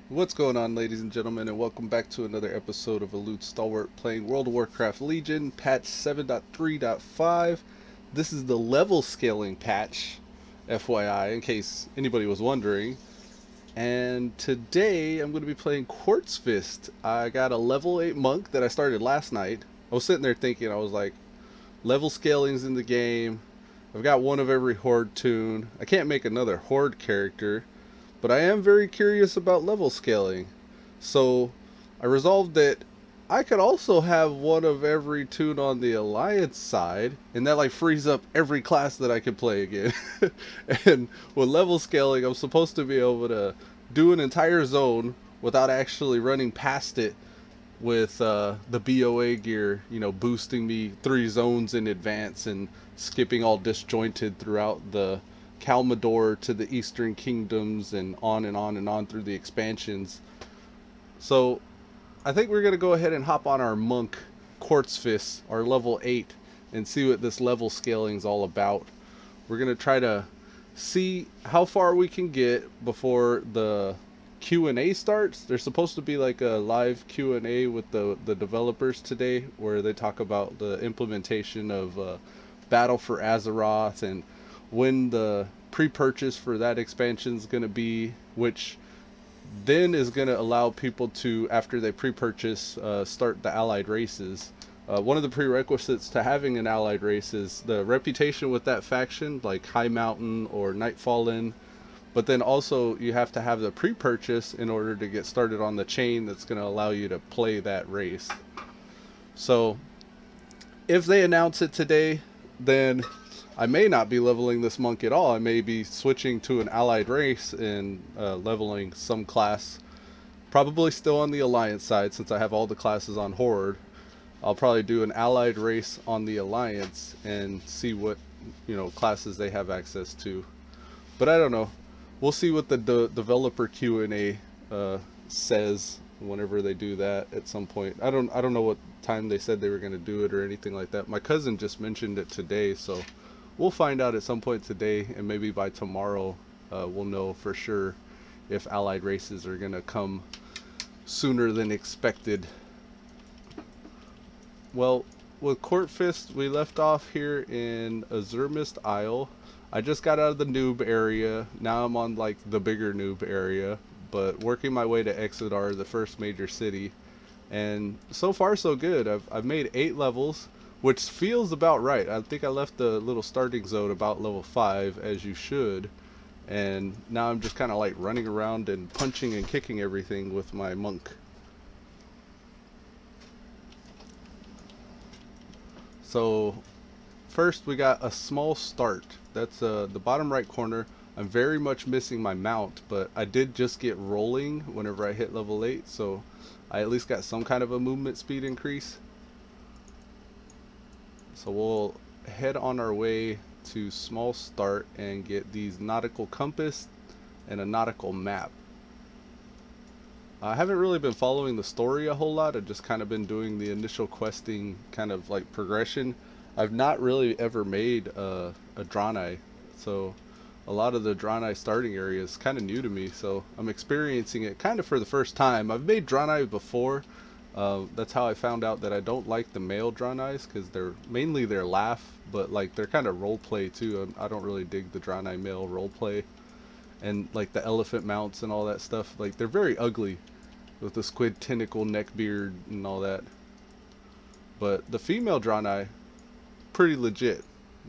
What's going on, ladies and gentlemen, and welcome back to another episode of Elude Stalwart playing World of Warcraft Legion, patch 7.3.5. This is the level scaling patch, FYI, in case anybody was wondering. And today I'm going to be playing Quartzfist. I got a level 8 monk that I started last night. I was sitting there thinking, I was like, level scaling's in the game. I've got one of every horde tune. I can't make another horde character. But I am very curious about level scaling. So I resolved that I could also have one of every tune on the Alliance side, and that like frees up every class that I could play again. And with level scaling, I'm supposed to be able to do an entire zone without actually running past it with the BOA gear, you know, boosting me 3 zones in advance and skipping all disjointed throughout the Kalmador to the Eastern Kingdoms and on and on and on through the expansions. So I think we're going to go ahead and hop on our monk Quartzfist, our level 8, and see what this level scaling is all about. We're going to try to see how far we can get before the Q&A starts. There's supposed to be like a live Q&A with the developers today where they talk about the implementation of Battle for Azeroth and when the pre-purchase for that expansion is going to be, which then is going to allow people to, after they pre-purchase, start the allied races. One of the prerequisites to having an allied race is the reputation with that faction, like High Mountain or Nightfallen, but then also you have to have the pre-purchase in order to get started on the chain that's going to allow you to play that race. So if they announce it today, then I may not be leveling this monk at all. I may be switching to an allied race and leveling some class. Probably still on the Alliance side since I have all the classes on Horde. I'll probably do an allied race on the Alliance and see what, you know, classes they have access to. But I don't know. We'll see what the developer Q&A says whenever they do that at some point. I don't know what time they said they were going to do it or anything like that. My cousin just mentioned it today, so we'll find out at some point today, and maybe by tomorrow we'll know for sure if allied races are going to come sooner than expected. Well, with Quartzfist, we left off here in Azurmist Isle. I just got out of the noob area. Now I'm on like the bigger noob area, but working my way to Exodar, the first major city. And so far so good. I've made 8 levels, which feels about right. I think I left the little starting zone about level 5, as you should. And now I'm just kind of like running around and punching and kicking everything with my monk. So first we got a small start. That's the bottom right corner. I'm very much missing my mount, but I did just get rolling whenever I hit level 8, so I at least got some kind of a movement speed increase. So we'll head on our way to small start and get these nautical compass and a nautical map. I haven't really been following the story a whole lot. I've just kind of been doing the initial questing kind of like progression. I've not really ever made a Draenei, so a lot of the Draenei starting area is kind of new to me, so I'm experiencing it kind of for the first time. I've made Draenei before. That's how I found out that I don't like the male Draeneis, because they're mainly their laugh, but like they're kind of roleplay too. I don't really dig the Draenei male roleplay, and like the elephant mounts and all that stuff. Like they're very ugly with the squid tentacle neck beard and all that. But the female Draenei, pretty legit.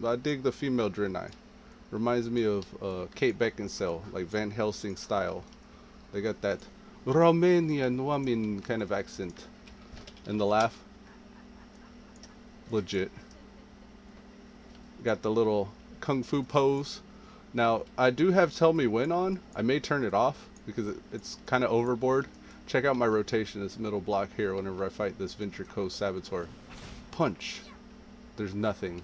I dig the female Draenei. Reminds me of Kate Beckinsale, like Van Helsing style. They got that Romanian woman kind of accent. And the laugh, legit. Got the little kung fu pose. Now, I do have Tell Me When on. I may turn it off because it's kind of overboard. Check out my rotation, this middle block here whenever I fight this Venture Coast Saboteur. Punch. There's nothing.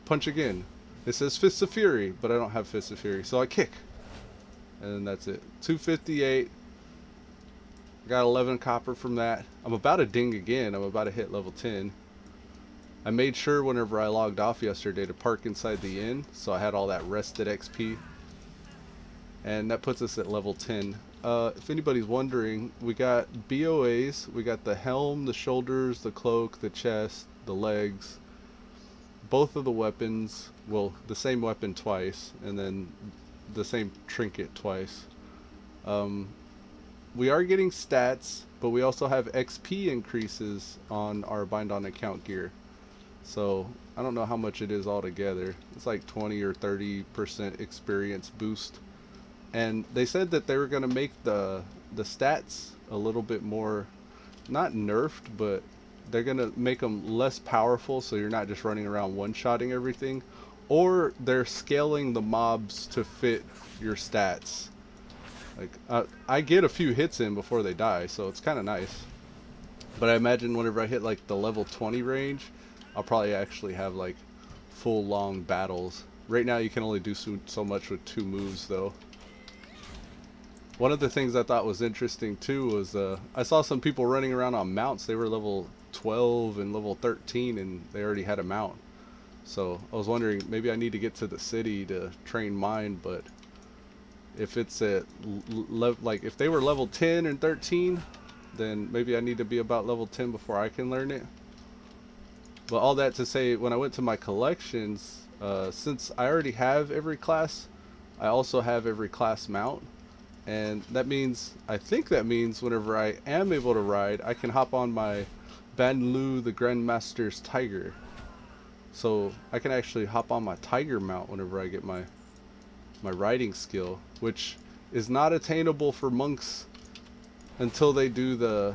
Punch again. It says Fists of Fury, but I don't have Fists of Fury, so I kick. And then that's it. 258. Got 11 copper from that. I'm about to ding again. I'm about to hit level 10. I made sure whenever I logged off yesterday to park inside the inn, so I had all that rested XP. And that puts us at level 10. if anybody's wondering, we got BOAs. We got the helm, the shoulders, the cloak, the chest, the legs, both of the weapons. Well, the same weapon twice, and then the same trinket twice. We are getting stats, but we also have XP increases on our bind on account gear. So I don't know how much it is altogether. It's like 20 or 30% experience boost. And they said that they were going to make the stats a little bit more, not nerfed, but they're going to make them less powerful, so you're not just running around one-shotting everything. Or they're scaling the mobs to fit your stats. Like, I get a few hits in before they die, so it's kind of nice. But I imagine whenever I hit like the level 20 range, I'll probably actually have like full long battles. Right now you can only do so much with 2 moves though. One of the things I thought was interesting too was I saw some people running around on mounts. They were level 12 and level 13 and they already had a mount. So I was wondering, maybe I need to get to the city to train mine, but if it's at like if they were level 10 and 13, then maybe I need to be about level 10 before I can learn it. But all that to say, when I went to my collections, since I already have every class, I also have every class mount. And that means, I think that means whenever I am able to ride, I can hop on my Banlu the Grandmaster's Tiger. So I can actually hop on my Tiger mount whenever I get my riding skill, which is not attainable for monks until they do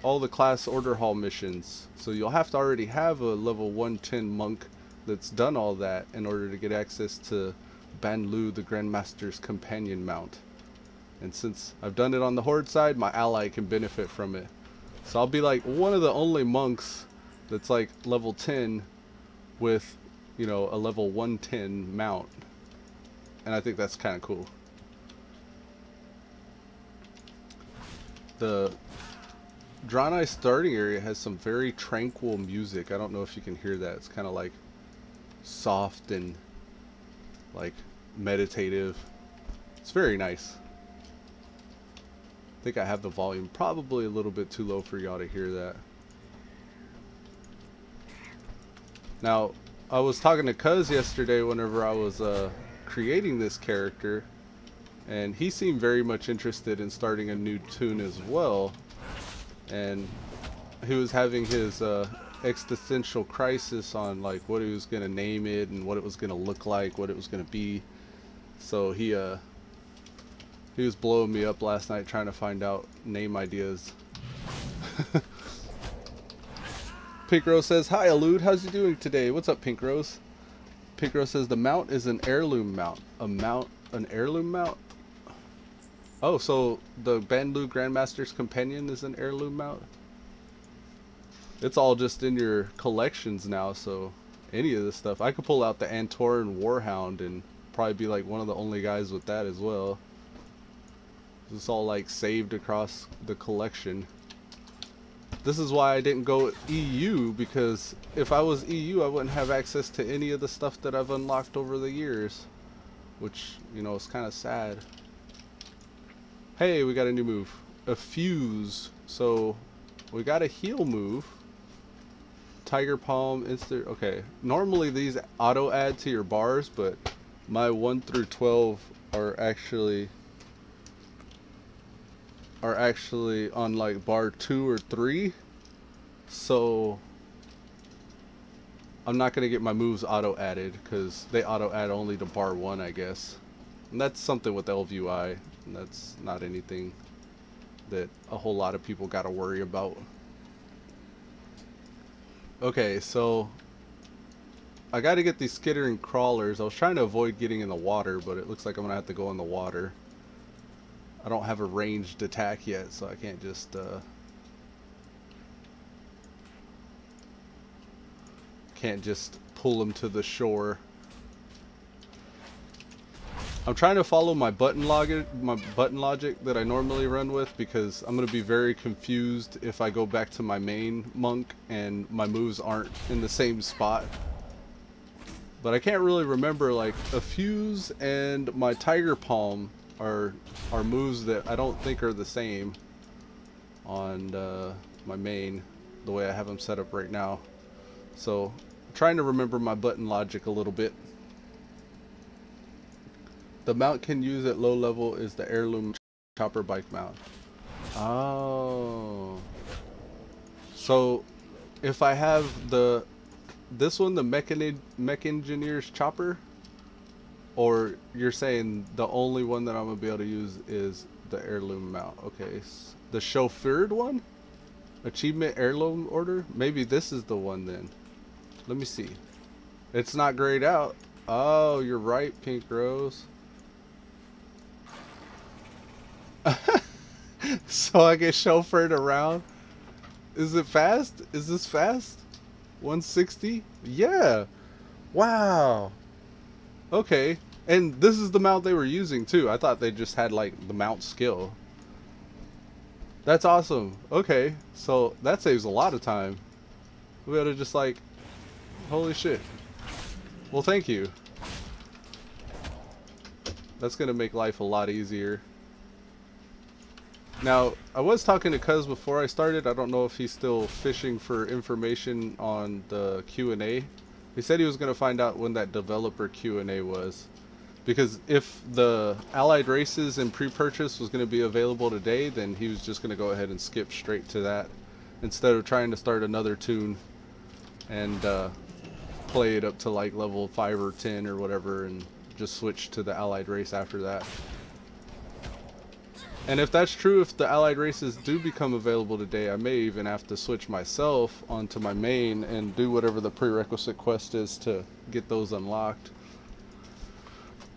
all the class order hall missions. So you'll have to already have a level 110 monk that's done all that in order to get access to Banlu the Grandmaster's companion mount. And since I've done it on the horde side, my ally can benefit from it. So I'll be like one of the only monks that's like level 10 with, you know, a level 110 mount. And I think that's kind of cool. The Draenei starting area has some very tranquil music. I don't know if you can hear that. It's kind of like soft and like meditative. It's very nice. I think I have the volume probably a little bit too low for y'all to hear that. Now, I was talking to Cuz yesterday whenever I was creating this character, and he seemed very much interested in starting a new tune as well. And he was having his existential crisis on like what he was going to name it and what it was going to look like, what it was going to be. So he was blowing me up last night trying to find out name ideas. Pink Rose says, "Hi Elude, how's you doing today?" What's up, Pink Rose? Pink Rose says the mount is an heirloom mount. An heirloom mount? Oh, so the Banlu Grandmaster's Companion is an heirloom mount? It's all just in your collections now, so any of this stuff. I could pull out the Antoran Warhound and probably be like one of the only guys with that as well. It's all like saved across the collection. This is why I didn't go EU, because if I was EU I wouldn't have access to any of the stuff that I've unlocked over the years, which, you know, is kind of sad. Hey, we got a new move, a fuse. So we got a heal move, Tiger Palm, instant. Okay, normally these auto add to your bars, but my 1 through 12 are actually on like bar 2 or 3, so I'm not gonna get my moves auto added because they auto add only to bar 1, I guess. And that's something with LVUI, and that's not anything that a whole lot of people gotta worry about. Okay, so I gotta get these skittering crawlers. I was trying to avoid getting in the water, but it looks like I'm gonna have to go in the water. I don't have a ranged attack yet, so I can't just pull them to the shore. I'm trying to follow my button logic that I normally run with, because I'm going to be very confused if I go back to my main monk and my moves aren't in the same spot. But I can't really remember, like, a fuse and my Tiger Palm are moves that I don't think are the same on my main, the way I have them set up right now. So I'm trying to remember my button logic a little bit. The mount can use at low level is the heirloom chopper bike mount. Oh. So if I have this one, the mech engineer's chopper, or you're saying the only one that I'm gonna be able to use is the heirloom mount? Okay, the chauffeured one, achievement heirloom order. Maybe this is the one then. Let me see. It's not grayed out. Oh, you're right, Pink Rose. So I get chauffeured around. Is it fast? Is this fast? 160? Yeah. Wow. Okay. And this is the mount they were using too. I thought they just had like the mount skill. That's awesome. Okay. So that saves a lot of time. We ought to just like, holy shit. Well, thank you. That's gonna make life a lot easier. Now, I was talking to Cuz before I started. I don't know if he's still fishing for information on the Q&A. He said he was going to find out when that developer Q&A was. Because if the allied races and pre-purchase was going to be available today, then he was just going to go ahead and skip straight to that, instead of trying to start another tune and play it up to like level 5 or 10 or whatever and just switch to the allied race after that. And if that's true, if the allied races do become available today, I may even have to switch myself onto my main and do whatever the prerequisite quest is to get those unlocked.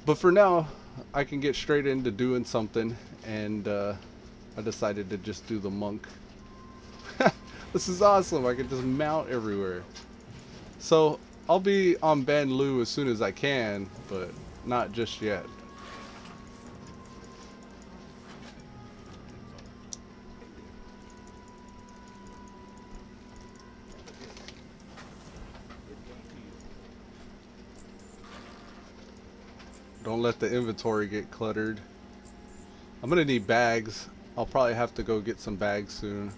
But for now, I can get straight into doing something, and I decided to just do the monk. This is awesome. I can just mount everywhere. So I'll be on Ban Lu as soon as I can, but not just yet. Don't let the inventory get cluttered. I'm gonna need bags. I'll probably have to go get some bags soon.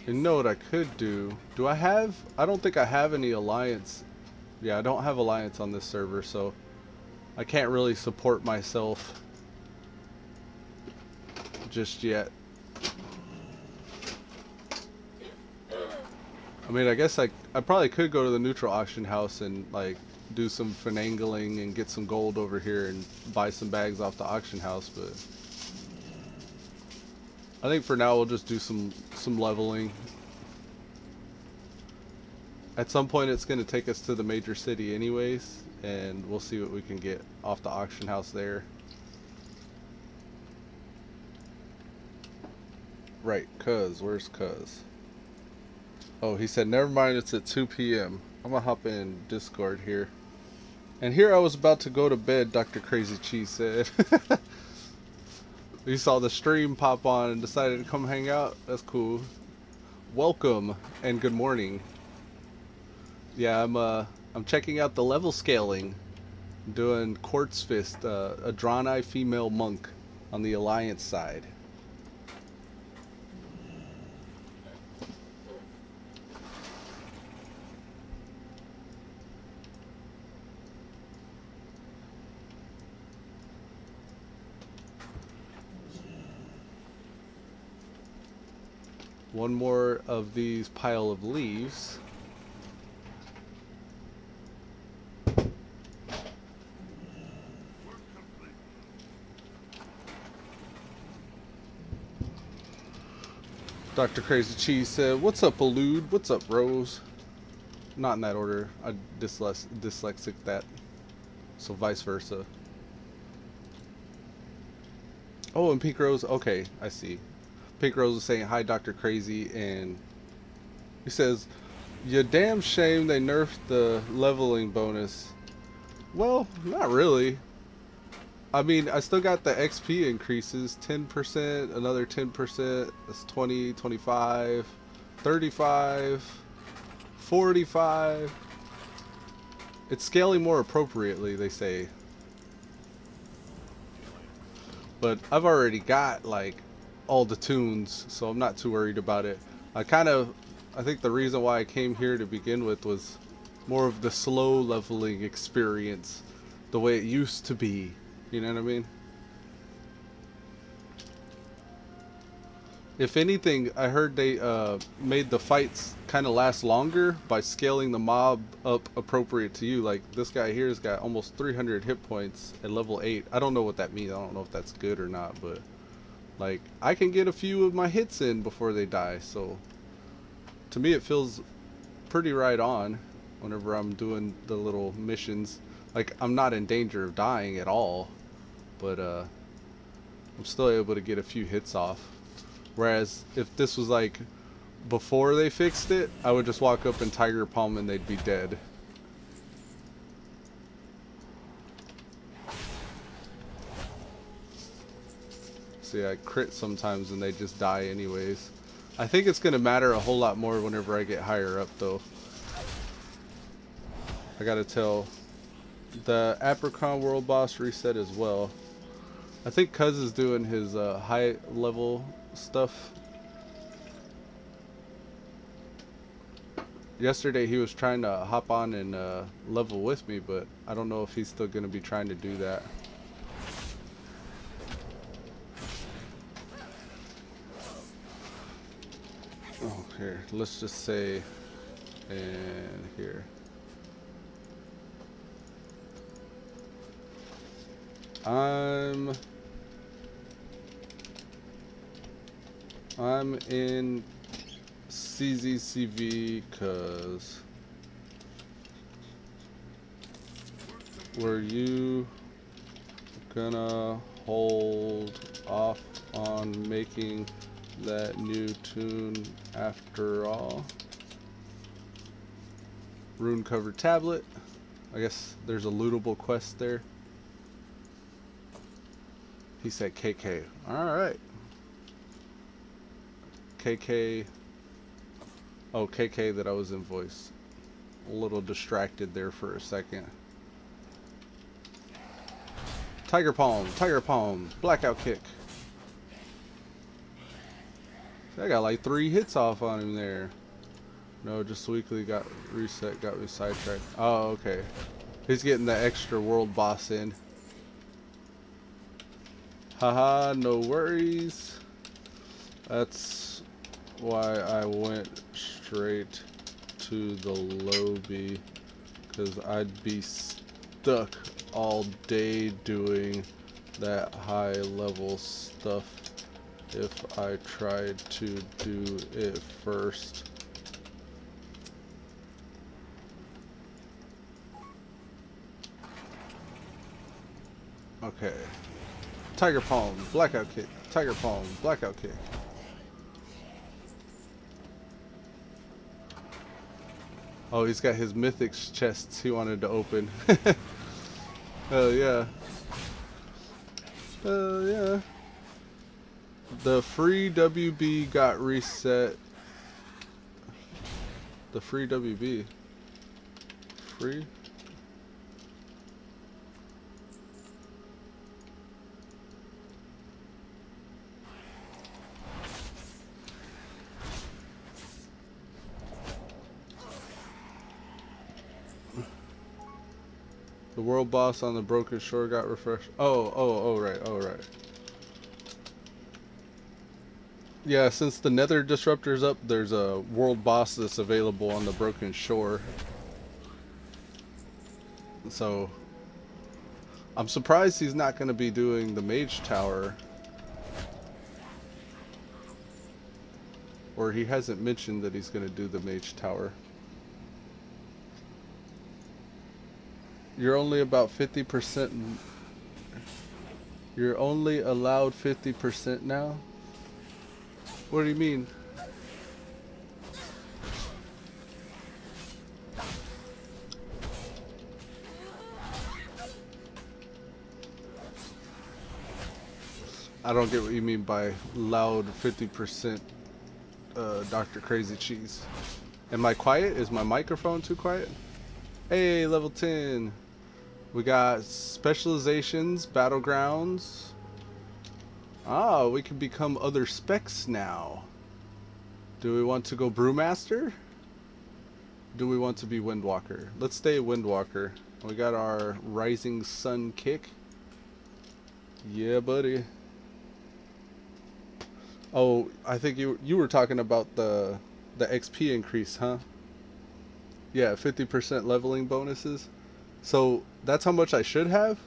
You know what I could do? Do I have? I don't think I have any alliance. Yeah, I don't have alliance on this server, so I can't really support myself just yet. I mean, I guess I probably could go to the neutral auction house and like do some finagling and get some gold over here and buy some bags off the auction house, but I think for now we'll just do some leveling. At some point it's going to take us to the major city anyways, and we'll see what we can get off the auction house there. Right, Cuz, where's Cuz? Oh, he said, never mind, it's at 2 p.m. I'm gonna hop in Discord here. And here I was about to go to bed, Dr. Crazy Cheese said. You saw the stream pop on and decided to come hang out? That's cool. Welcome, and good morning. Yeah, I'm checking out the level scaling. I'm doing Quartzfist, a drawn-eye female monk on the Alliance side. One more of these pile of leaves. Dr. Crazy Cheese said, what's up, Elude? What's up, Rose? Not in that order. I dyslexic that. So vice versa. Oh, and Pink Rose. Okay, I see. Pink Rose is saying, hi, Dr. Crazy, and he says, you damn shame they nerfed the leveling bonus. Well, not really. I mean, I still got the XP increases, 10%, another 10%, that's 20, 25, 35, 45. It's scaling more appropriately, they say. But I've already got like all the tunes, so I'm not too worried about it. I think the reason why I came here to begin with was more of the slow leveling experience, the way it used to be. You know what I mean? If anything, I heard they made the fights kind of last longer by scaling the mob up appropriate to you. Like this guy here's got almost 300 hit points at level 8. I don't know what that means. I don't know if that's good or not, but like I can get a few of my hits in before they die. So to me it feels pretty right on whenever I'm doing the little missions. Like I'm not in danger of dying at all, but I'm still able to get a few hits off. Whereas if this was like before they fixed it, I would just walk up and Tiger Palm and they'd be dead. See, I crit sometimes and they just die anyways. I think it's gonna matter a whole lot more whenever I get higher up though. I gotta tell, the Apricot world boss reset as well. I think Cuz is doing his high level stuff. Yesterday he was trying to hop on and level with me, but I don't know if he's still going to be trying to do that. Oh, here, let's just say, and here. I'm in CZCV cause were you gonna hold off on making that new tune after all? Rune covered tablet. I guess there's a lootable quest there. He said KK. Alright. KK. Oh, KK that I was in voice. A little distracted there for a second. Tiger Palm, blackout kick. I got like 3 hits off on him there. No, just weekly got reset, got me sidetracked. Oh, okay. He's getting the extra world boss in. Haha, no worries. That's why I went straight to the lobby, because I'd be stuck all day doing that high level stuff if I tried to do it first. Okay. Tiger Palm, blackout kick. Tiger Palm, blackout kick. Oh, he's got his mythics chests he wanted to open. Hell yeah. Hell yeah. The free WB got reset. The free WB. Free? The world boss on the broken shore got refreshed. Oh, right. Yeah, since the nether disruptor's up, there's a world boss that's available on the broken shore. So, I'm surprised he's not going to be doing the mage tower. Or he hasn't mentioned that he's going to do the mage tower. You're only about 50%. You're only allowed 50% now? What do you mean? I don't get what you mean by loud 50% Dr. Crazy Cheese. Am I quiet? Is my microphone too quiet? Hey, level 10. We got specializations, battlegrounds. Ah, we can become other specs now. Do we want to go Brewmaster? Do we want to be Windwalker? Let's stay Windwalker. We got our Rising Sun kick. Yeah, buddy. Oh, I think you were talking about the XP increase, huh? Yeah, 50% leveling bonuses. So that's how much I should have?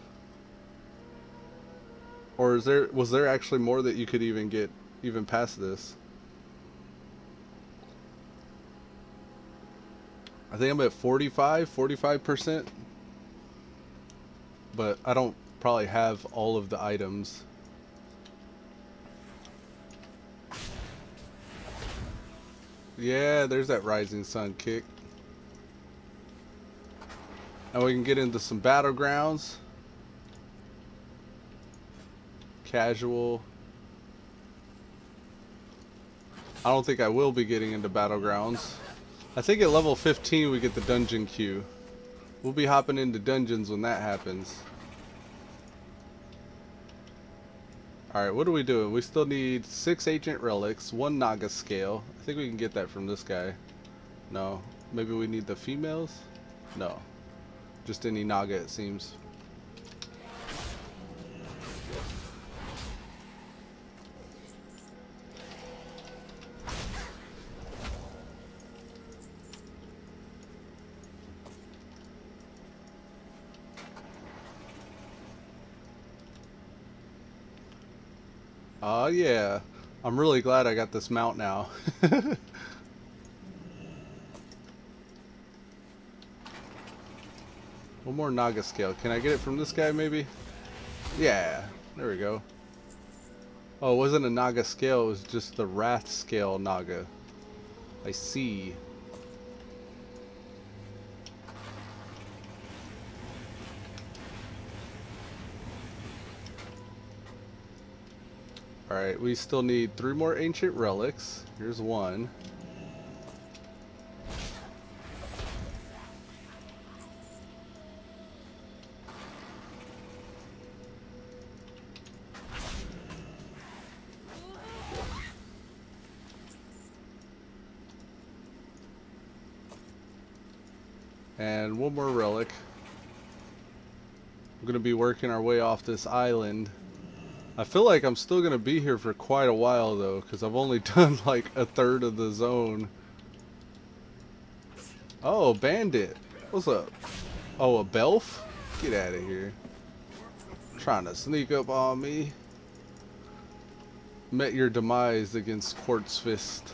Or was there actually more that you could even get even past this? I think I'm at 45%. But I don't probably have all of the items. Yeah, there's that Rising Sun kick. And we can get into some battlegrounds. Casual. I don't think I will be getting into battlegrounds. I think at level 15 we get the dungeon queue. We'll be hopping into dungeons when that happens. Alright, what are we doing? We still need 6 ancient relics, 1 Naga scale. I think we can get that from this guy. No. Maybe we need the females? No. Just any Naga, it seems. Oh yeah, I'm really glad I got this mount now. One more Naga scale. Can I get it from this guy maybe? Yeah, there we go. Oh, it wasn't a Naga scale, it was just the Wrath scale Naga. I see. Alright, we still need 3 more ancient relics. Here's 1. And 1 more relic. We're gonna be working our way off this island. I feel like I'm still gonna be here for quite a while though, because I've only done like a third of the zone. Oh, bandit. What's up? Oh, a Belf? Get out of here. Trying to sneak up on me. Met your demise against Quartzfist.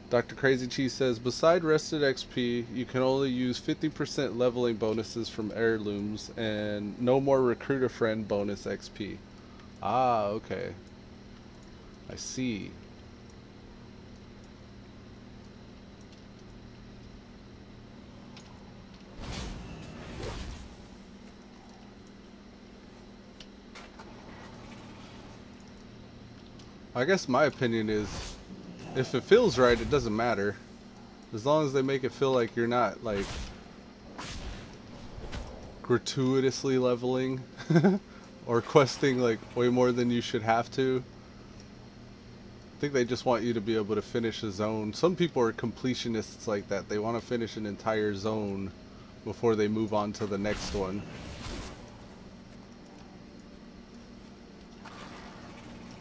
Dr. Crazy Cheese says, beside rested XP, you can only use 50% leveling bonuses from heirlooms and no more recruit a friend bonus XP. Ah, okay. I see. I guess my opinion is, if it feels right, it doesn't matter. As long as they make it feel like you're not, like, gratuitously leveling or questing, like, way more than you should have to. I think they just want you to be able to finish a zone. Some people are completionists like that. They want to finish an entire zone before they move on to the next one.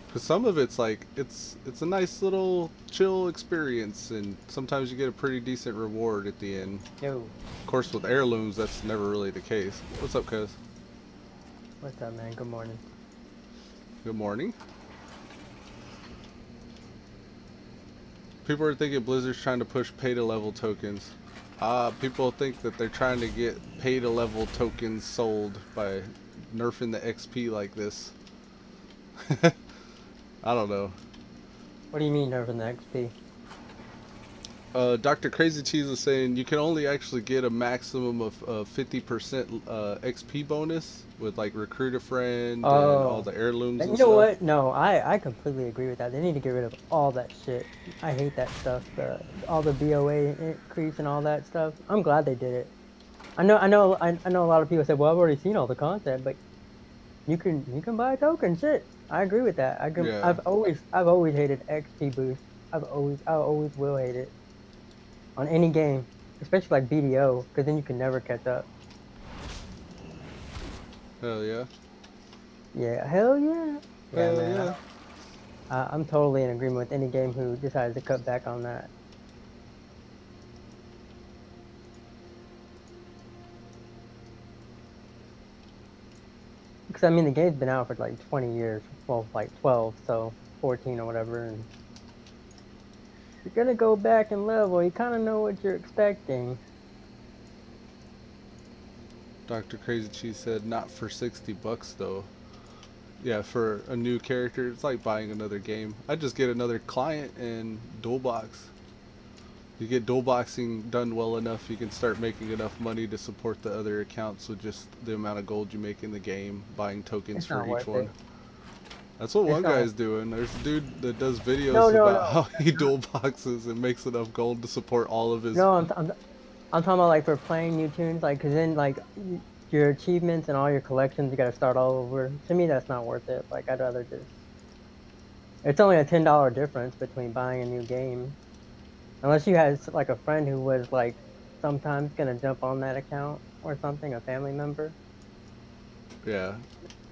Because some of it's like, it's a nice little chill experience, and sometimes you get a pretty decent reward at the end. Yo. Of course, with heirlooms, that's never really the case. What's up, cuz? What's up, man? Good morning. Good morning. People are thinking Blizzard's trying to push pay-to-level tokens. People think that they're trying to get pay-to-level tokens sold by nerfing the XP like this. I don't know. What do you mean nerfing the XP? Dr. Crazy Cheese is saying you can only actually get a maximum of 50% XP bonus with like Recruit a Friend and all Oh, the heirlooms and and you know stuff. what? No, I completely agree with that. They need to get rid of all that shit. I hate that stuff. All the BOA increase and all that stuff. I'm glad they did it. I know a lot of people say, well, I've already seen all the content, but you can buy a token. Shit, I agree with that. Yeah. I've always hated XP boost. I always will hate it on any game, especially like BDO, because then you can never catch up. Hell yeah. Yeah, hell yeah. Yeah, Hell man. yeah. I'm totally in agreement with any game who decides to cut back on that. Because I mean, the game's been out for like 20 years. Well, like 12, so 14 or whatever. And you're gonna go back and level. You kind of know what you're expecting. Dr. Crazy Cheese said not for $60 though. Yeah, for a new character, it's like buying another game. I just get another client and dual box. You get dual boxing done well enough, you can start making enough money to support the other accounts with just the amount of gold you make in the game, buying tokens It's for not each worth one. it. That's what It's one not. guy's doing. There's a dude that does No, videos no, about no. how he dual boxes and makes enough gold to support all of his. No, I'm talking about like for playing new tunes, like, cause then like your achievements and all your collections, you gotta start all over. To me, that's not worth it. Like, I'd rather just. It's only a $10 difference between buying a new game. Unless you had like a friend who was like sometimes gonna jump on that account or something, a family member. Yeah,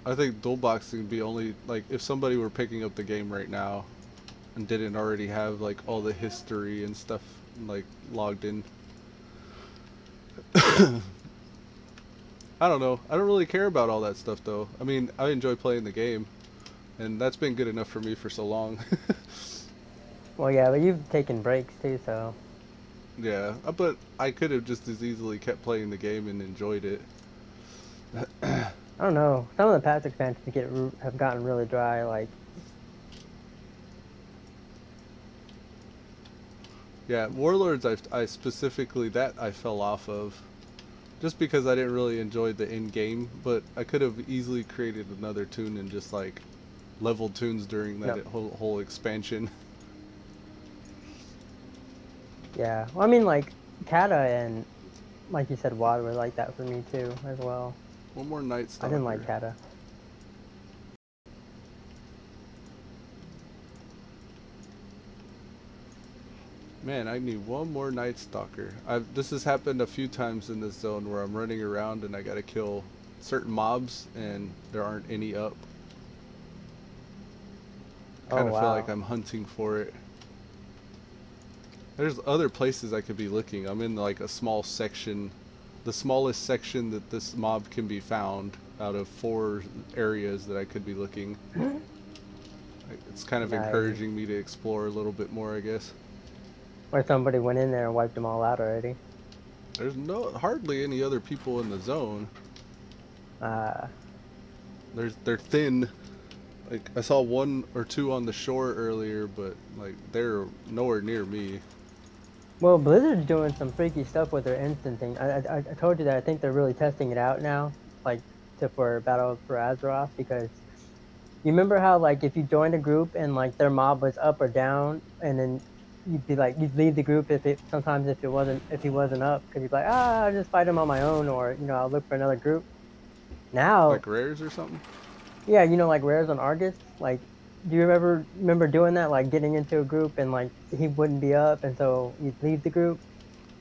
I think dual boxing would be only like if somebody were picking up the game right now and didn't already have like all the history and stuff like logged in. I don't know. I don't really care about all that stuff though. I mean, I enjoy playing the game, and that's been good enough for me for so long. Well, yeah, but you've taken breaks too, so Yeah, but I could have just as easily kept playing the game and enjoyed it. I don't know. Some of the past expansions have gotten really dry. Like, Yeah, Warlords I specifically that I fell off of just because I didn't really enjoy the end game, but I could have easily created another tune and just like leveled tunes during that no, whole expansion. yeah. Well, I mean, like Kata and like you said, WAD were like that for me too, as well. One more Night I didn't like Stalker. Kata. Man, I need one more Night Stalker. This has happened a few times in this zone where I'm running around and I gotta kill certain mobs and there aren't any up. Oh Kind of feel like wow. I'm hunting for it. There's other places I could be looking. I'm in like a small section, the smallest section that this mob can be found out of 4 areas that I could be looking. It's kind of Nice. encouraging me to explore a little bit more, I guess. Where somebody went in there and wiped them all out already. There's hardly any other people in the zone. Uh, They're thin. Like I saw 1 or 2 on the shore earlier, but like they're nowhere near me. well, Blizzard's doing some freaky stuff with their instant thing. I told you that I think they're really testing it out now, like for Battle for Azeroth, because you remember how like if you joined a group and like their mob was up or down, and then you'd leave the group if it sometimes if he wasn't up, because you'd be like, I'll just fight him on my own, or I'll look for another group. Now, Like rares or something. yeah, like Rares on Argus, like, do you remember doing that, like getting into a group and like he wouldn't be up, and so you'd leave the group?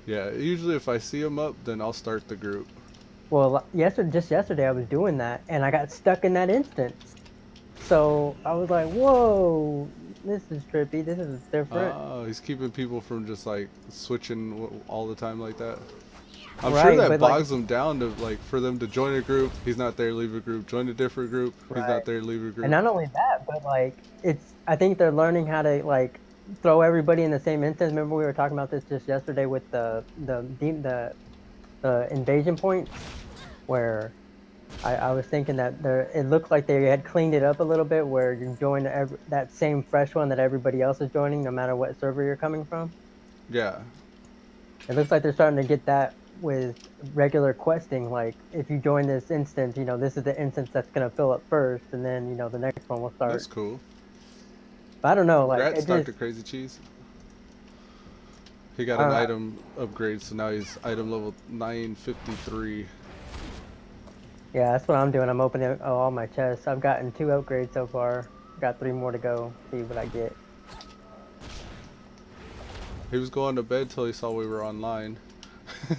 Yeah, usually if I see them up, then I'll start the group. Well, just yesterday I was doing that and I got stuck in that instance. So I was like, whoa, this is trippy. This is different. Oh, he's keeping people from just like switching all the time like that. I'm sure Right, that but like, bogs them down to like for them to join a group. He's not there, leave a group. Join a different group. He's right. not there, leave a And group. not only that, but like, I think they're learning how to like throw everybody in the same instance. Remember we were talking about this just yesterday with the invasion point, where I was thinking that it looked like they had cleaned it up a little bit, where you join that same fresh one that everybody else is joining, no matter what server you're coming from. Yeah. It looks like they're starting to get that with regular questing. Like, if you join this instance, you know, this is the instance that's going to fill up first, and then, you know, the next one will That's start. cool. But I don't know, like, Congrats, it just, Dr. Crazy Cheese. He got I an don't know. item upgrade, so now he's item level 953. Yeah, that's what I'm doing. I'm opening all my chests. I've gotten 2 upgrades so far. Got 3 more to go. See what I get. He was going to bed till he saw we were online.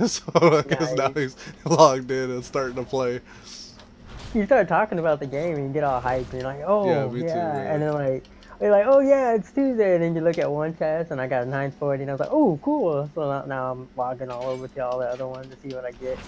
So I guess now Nice. he's logged in and starting to play. You start talking about the game and you get all hyped and you're like, Yeah, oh me too, yeah, and man. then like you're like, oh yeah, it's Tuesday, and then you look at one chest and I got a 940 and I was like, oh cool. So now I'm logging all over to all the other ones to see what I get.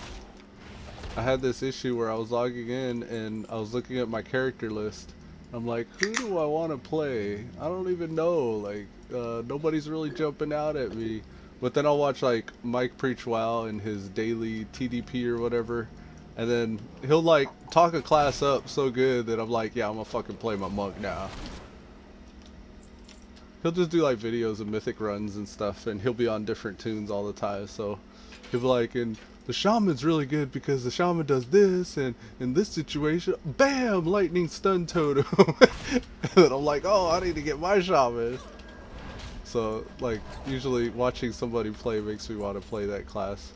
I had this issue where I was logging in and I was looking at my character list. I'm like, who do I want to play? I don't even know. Like, nobody's really jumping out at me. But then I'll watch like Mike preach WoW and his daily TDP or whatever, and then he'll like talk a class up so good that I'm like, yeah, I'm gonna fucking play my monk now. He'll just do like videos of mythic runs and stuff, and he'll be on different tunes all the time. So he'll be like, and the shaman's really good because the shaman does this, and in this situation, bam, lightning stun totem. And I'm like, oh, I need to get my shaman. So like usually watching somebody play makes me want to play that class.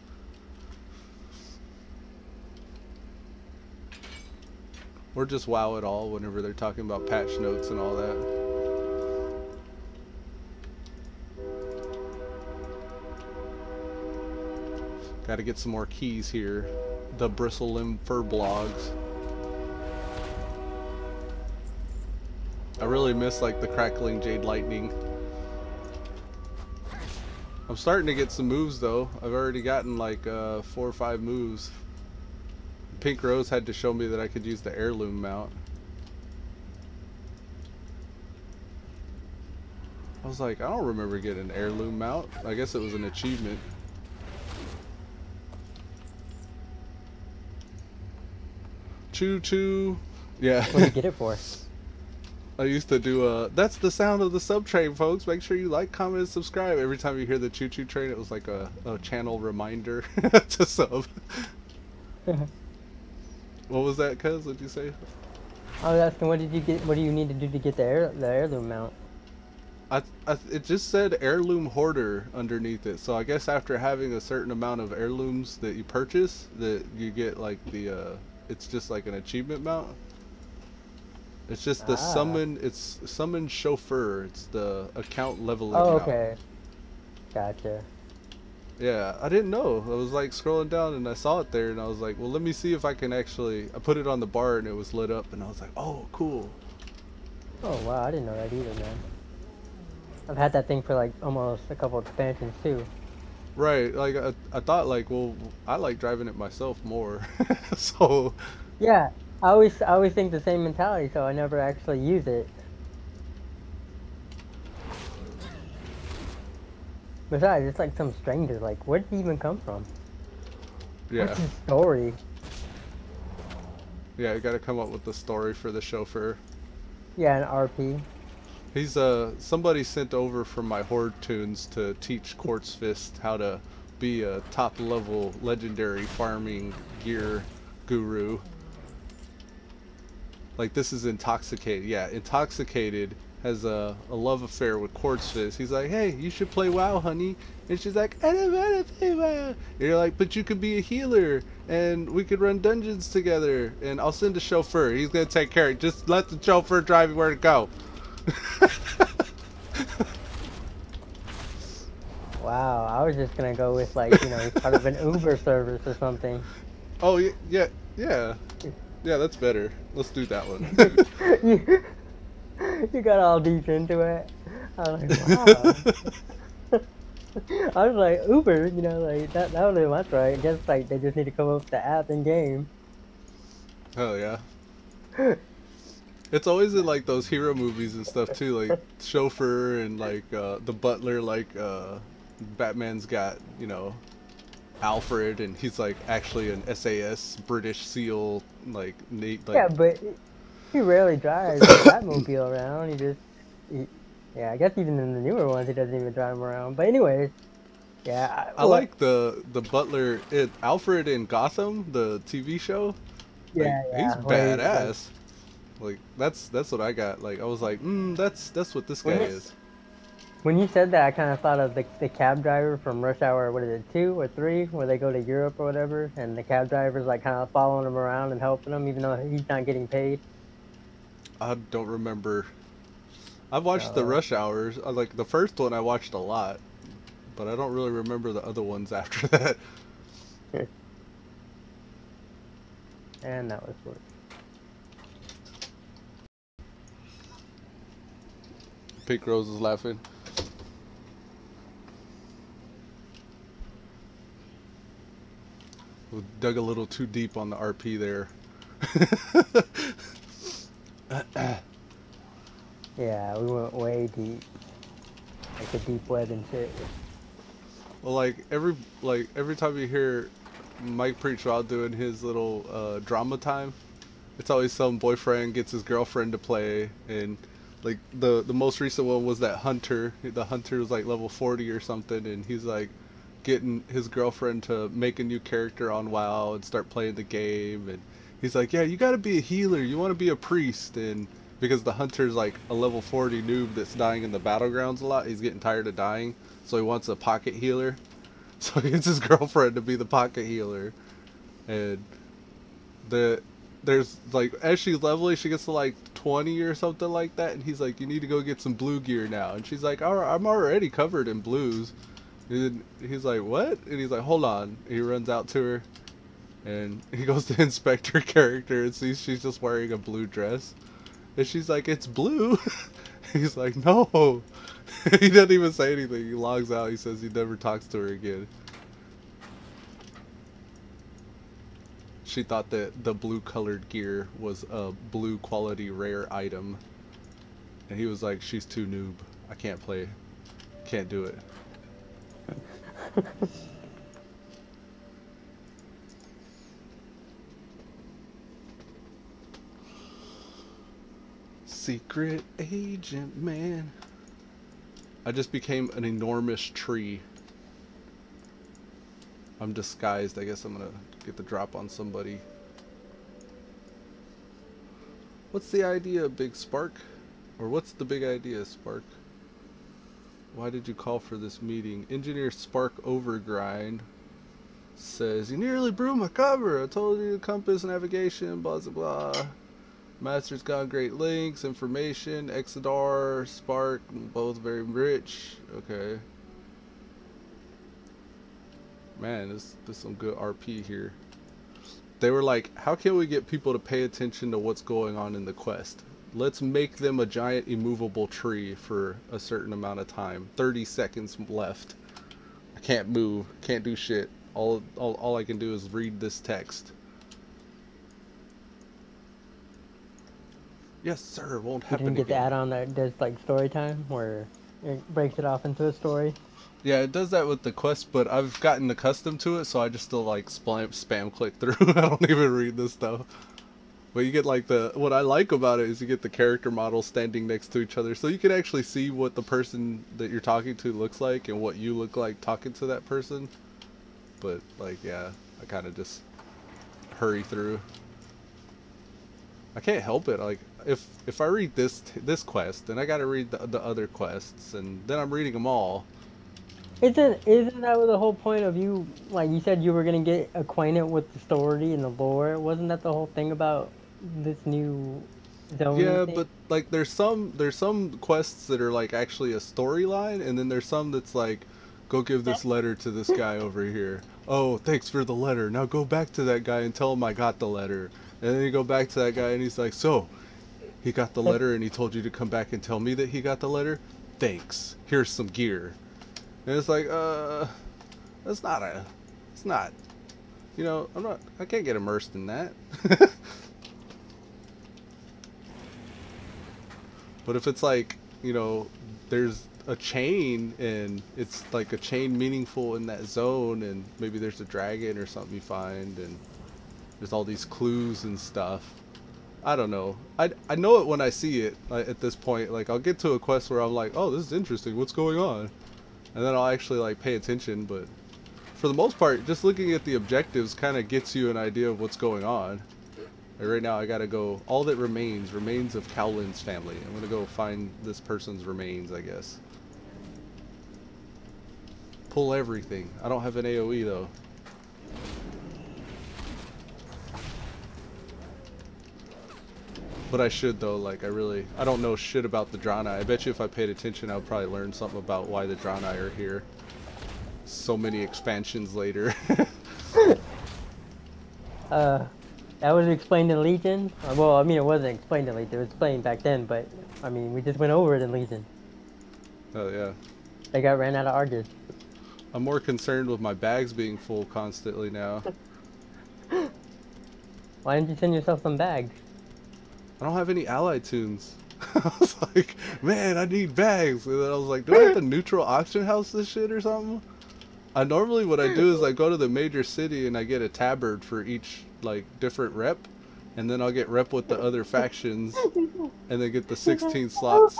Or just WoW it all whenever they're talking about patch notes and all that. Gotta get some more keys here. The bristle limb fur blogs. I really miss like the crackling jade lightning. I'm starting to get some moves though. I've already gotten like 4 or 5 moves. Pink Rose had to show me that I could use the heirloom mount. I was like, I don't remember getting an heirloom mount. I guess it was an achievement. Choo choo. Yeah. What do you get it for? I used to do that's the sound of the sub train, folks. Make sure you like, comment, and subscribe. Every time you hear the choo choo train, it was like a channel reminder to sub. What was that, cuz? What'd you say? I was asking, what did you get? What do you need to do to get the heirloom mount? It just said heirloom hoarder underneath it. So I guess after having a certain amount of heirlooms that you purchase, that you get like the it's just like an achievement mount. It's just the Ah. summon. It's summon chauffeur. It's the account leveling Oh, mount. okay. Gotcha. Yeah, I didn't know. I was like scrolling down and I saw it there, and I was like, well, let me see if I can actually. I put it on the bar and it was lit up, and I was like, oh, cool. Oh wow, I didn't know that either, man. I've had that thing for like almost a couple expansions too. Right, like I thought like, well, I like driving it myself more. So Yeah, I always think the same mentality, so I never actually use it. Besides, it's like some stranger. Like, where did he even come from? yeah. What's his story? Yeah, you got to come up with the story for the chauffeur. Yeah, an RP. He's somebody sent over from my horde tunes to teach Quartzfist how to be a top level legendary farming gear guru. Like, this is Intoxicated. Yeah, Intoxicated has a love affair with Quartzfist. He's like, hey, you should play WoW, honey. And she's like, I don't want to play WoW. And you're like, but you could be a healer, and we could run dungeons together, and I'll send a chauffeur. He's going to take care of it. Just let the chauffeur drive you where to go. Wow, I was just gonna go with like, you know, he's part of an Uber service or something. Oh, yeah, yeah. Yeah, that's better. Let's do that one. you, you got all deep into it. I was like, wow. I was like, Uber, you know, like that would be much right. I guess like they just need to come up with the app in game. Oh, yeah. It's always in like those hero movies and stuff too, like chauffeur and like the butler, like Batman's got, you know, Alfred, and he's like actually an SAS British SEAL, like Nate, like. Yeah, but he rarely drives the Batmobile around. Yeah, I guess even in the newer ones he doesn't even drive them around. But anyways, Yeah, I like the butler, Alfred in Gotham, the TV show. Like yeah, he's yeah. Where he, like, badass. Like that's what I got. Like I was like, that's what this guy when you, is. when you said that, I kind of thought of the cab driver from Rush Hour. What is it, 2 or 3, where they go to Europe or whatever, and the cab driver's like kind of following him around and helping him, even though he's not getting paid. I don't remember. I've watched the So, Rush Hours. Like the first one, I watched a lot, but I don't really remember the other ones after that. and that was what. Pink Rose is laughing. We dug a little too deep on the RP there. Yeah, we went way deep, like the deep web and shit. Well, every time you hear Mike preach while doing his little drama time, it's always some boyfriend gets his girlfriend to play, and like the most recent one was that Hunter. The Hunter was like level 40 or something, and he's like getting his girlfriend to make a new character on WoW and start playing the game, and he's like, yeah, you got to be a healer, you want to be a priest, and because the Hunter's like a level 40 noob that's dying in the battlegrounds a lot, he's getting tired of dying, so he wants a pocket healer. So he gets his girlfriend to be the pocket healer, and there's like, as she's leveling, she gets to like 20 or something like that, and he's like, you need to go get some blue gear now, and she's like, alright, I'm already covered in blues. And he's like, what? And he's like, hold on. And he runs out to her, and he goes to inspect her character and sees she's just wearing a blue dress, and she's like, it's blue. He's like, no. He doesn't even say anything. He logs out. He says he never talks to her again. She thought that the blue colored gear was a blue quality rare item, and he was like, she's too noob, I can't play, can't do it. Secret agent man. I just became an enormous tree. I'm disguised. I guess I'm gonna get the drop on somebody. What's the idea, Big Spark? Or what's the big idea, Spark? Why did you call for this meeting? Engineer Spark Overgrind says, you nearly blew my cover. I told you compass navigation, blah blah blah. Master's got great links, information, Exodar, Spark, both very rich. Okay. Man, this is some good RP here. They were like, how can we get people to pay attention to what's going on in the quest? Let's make them a giant immovable tree for a certain amount of time. 30 seconds left. I can't move, can't do shit. All I can do is read this text. Yes, sir, won't happen You didn't get the again. add-on that does like story time, where it breaks it off into a story. Yeah, it does that with the quest, but I've gotten accustomed to it, so I just still like spam click through. I don't even read this stuff. But you get like what I like about it is you get the character models standing next to each other, so you can actually see what the person that you're talking to looks like and what you look like talking to that person. But like, yeah, I kind of just hurry through. I can't help it. Like, if I read this quest, then I got to read the other quests, and then I'm reading them all. Isn't that the whole point of you? Like you said, you were gonna get acquainted with the story and the lore. Wasn't that the whole thing about this new zone Yeah, thing? but like there's some quests that are like actually a storyline, and then there's some that's like, go give this letter to this guy over here. Oh, thanks for the letter. Now go back to that guy and tell him I got the letter. And then you go back to that guy and he's like, so, he got the letter and he told you to come back and tell me that he got the letter? Thanks. Here's some gear. And it's like, it's not, you know, I can't get immersed in that. But if it's like, you know, there's a chain and it's like a chain meaningful in that zone, and maybe there's a dragon or something you find, and there's all these clues and stuff. I don't know. I know it when I see it at this point. Like, I'll get to a quest where I'm like, oh, this is interesting. What's going on? and then I'll actually like pay attention. But for the most part, just looking at the objectives kind of gets you an idea of what's going on. Like right now, I gotta go. All that remains of Cowlin's family. I'm gonna go find this person's remains, I guess. Pull everything. I don't have an AoE though. But I should though, like I don't know shit about the Draenei. I bet you if I paid attention I would probably learn something about why the Draenei are here. So many expansions later. That was explained in Legion. Well, I mean it wasn't explained in Legion, it was explained back then, but I mean we just went over it in Legion. Oh yeah. They got ran out of Argus. I'm more concerned with my bags being full constantly now. Why didn't you send yourself some bags? I don't have any ally tunes. I was like, man, I need bags. And then I was like, do I have to neutral auction house this shit or something? I normally, what I do is I go to the major city and I get a tabard for each, like, different rep. And then I'll get rep with the other factions. And then get the 16 slots.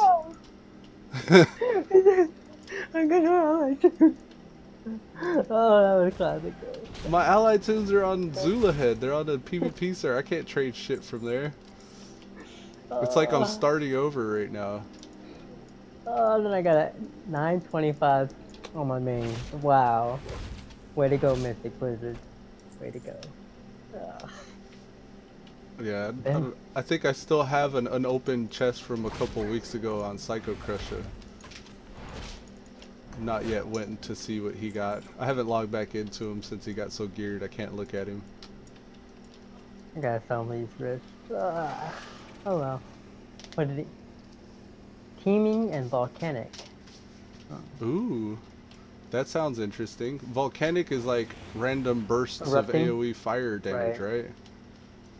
I'm gonna ally tunes. Oh, that was classic though. My ally tunes are on Zula Head. They're on the PvP server. I can't trade shit from there. It's like I'm starting over right now. Oh, then I got a 925 on my main. Wow. Way to go, Mystic Blizzard. Way to go. Yeah, I think I still have an unopened chest from a couple weeks ago on Psycho Crusher. Not yet went to see what he got. I haven't logged back into him since he got so geared I can't look at him. I gotta sell these wrists. Oh well. What did he? Teaming and volcanic. Oh. Ooh, that sounds interesting. Volcanic is like random bursts Erupting? of AoE fire damage, right?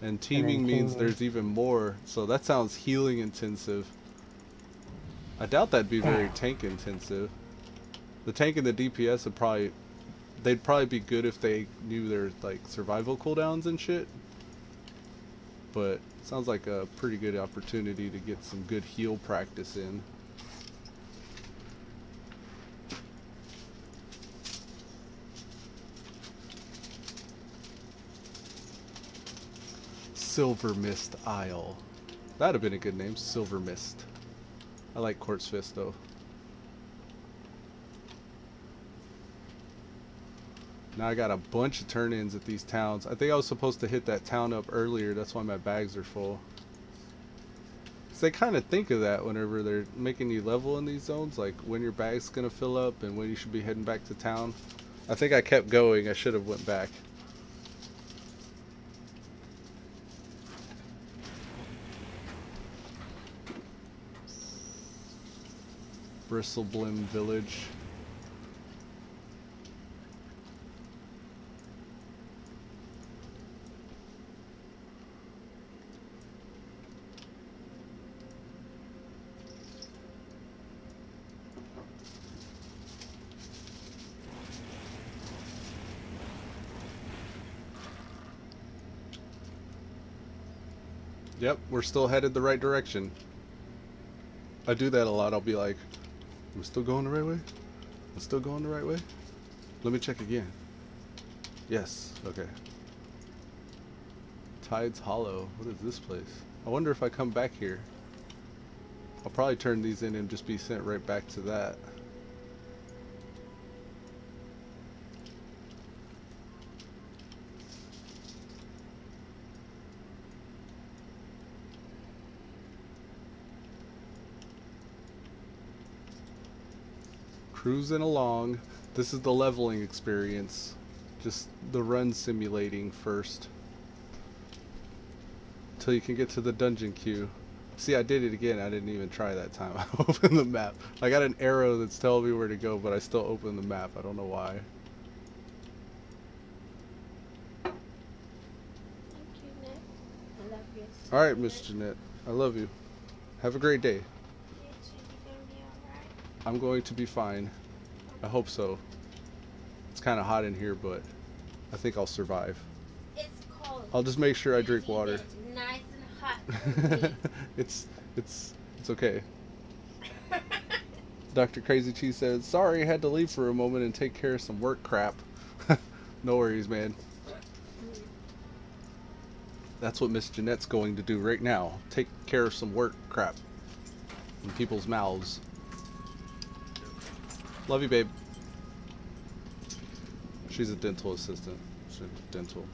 And teaming means there's even more. So that sounds healing intensive. I doubt that'd be very tank intensive. The tank and the DPS would they'd probably be good if they knew their like survival cooldowns and shit. But sounds like a pretty good opportunity to get some good heal practice in. Silver Mist Isle. That'd have been a good name, Silver Mist. I like Quartzfist though. Now I got a bunch of turn-ins at these towns. I think I was supposed to hit that town up earlier. That's why my bags are full. Because they kind of think of that whenever they're making you level in these zones. Like when your bag's going to fill up and when you should be heading back to town. I think I kept going. I should have went back. Bristleblim Village. Yep, we're still headed the right direction. I do that a lot. I'll be like, we're still going the right way? We're still going the right way? Let me check again. Yes, okay. Tides Hollow. What is this place? I wonder if I come back here. I'll probably turn these in and just be sent right back to that. Cruising along. This is the leveling experience. Just the run simulating first. Until you can get to the dungeon queue. See, I did it again. I didn't even try that time. I opened the map. I got an arrow that's telling me where to go, but I still opened the map. I don't know why. Thank you, Nick. I love you. Alright, Miss Jeanette. I love you. Have a great day. I'm going to be fine. I hope so. It's kind of hot in here, but I think I'll survive. It's cold. I'll just make sure I drink water. It's nice and hot. it's okay. Dr. Crazy Cheese says, sorry, I had to leave for a moment and take care of some work crap. No worries, man. That's what Miss Jeanette's going to do right now. Take care of some work crap in people's mouths. Love you, babe. She's a dental assistant. She's dental.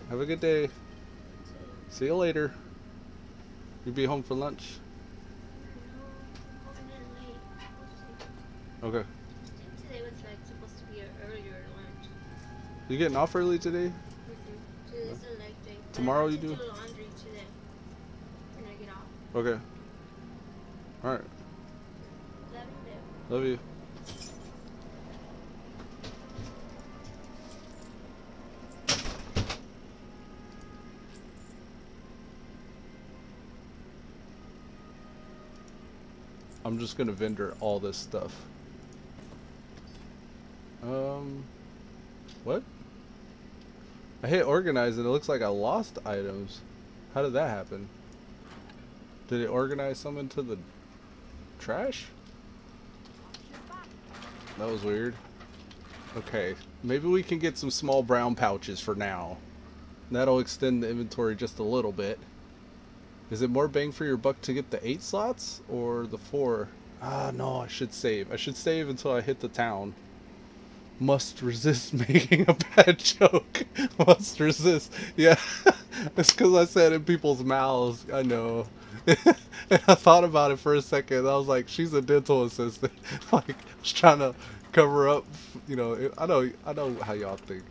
Have a good day. See you later. You be home for lunch? Okay. Today was like supposed to be an earlier lunch. You getting off early today? Today's a leg day. Tomorrow I you have to do? laundry today when I get off. Okay. Alright. Love you. Love you. I'm just gonna vendor all this stuff. What? I hit organize and it looks like I lost items. How did that happen? Did it organize some into the trash? That was weird. Okay, maybe we can get some small brown pouches for now. That'll extend the inventory just a little bit. Is it more bang for your buck to get the 8 slots or the 4? Ah, no, I should save. I should save until I hit the town. Must resist making a bad joke. Must resist. Yeah, it's because I said in people's mouths. I know. And I thought about it for a second. I was like, she's a dental assistant. Like, I was trying to cover up. You know, I know how y'all think.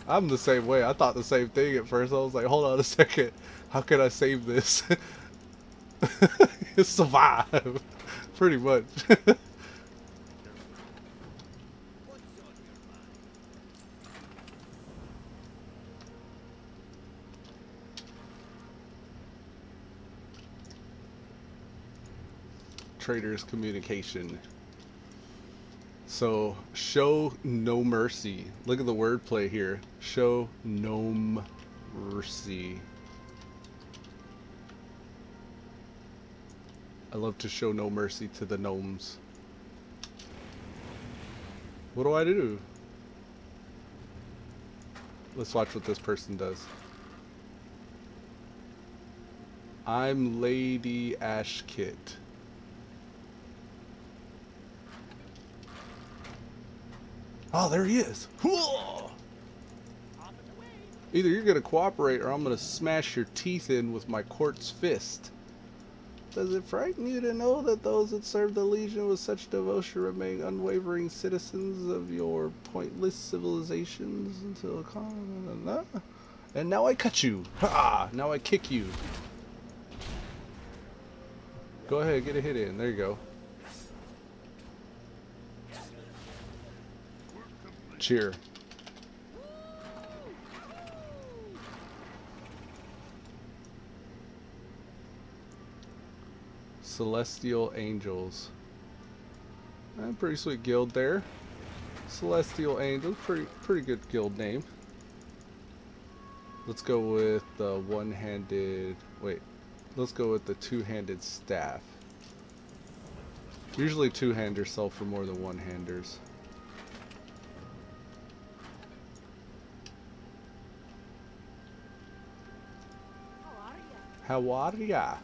I'm the same way. I thought the same thing at first. I was like, hold on a second. How can I save this? Survive. Pretty much. Traders communication. So, show no mercy. Look at the wordplay here. Show no mercy. I love to show no mercy to the gnomes. What do I do? Let's watch what this person does. I'm Lady Ashkit. Oh, there he is. Either you're going to cooperate or I'm going to smash your teeth in with my Quartzfist. Does it frighten you to know that those that serve the Legion with such devotion remain unwavering citizens of your pointless civilizations until... And now I cut you. Ha! Now I kick you. Go ahead, get a hit in. There you go. Cheer. Celestial Angels. Pretty sweet guild there. Celestial Angels, pretty good guild name. Let's go with the one-handed... Wait. Let's go with the two-handed staff. Usually two-handers sell for more than one-handers. How are ya?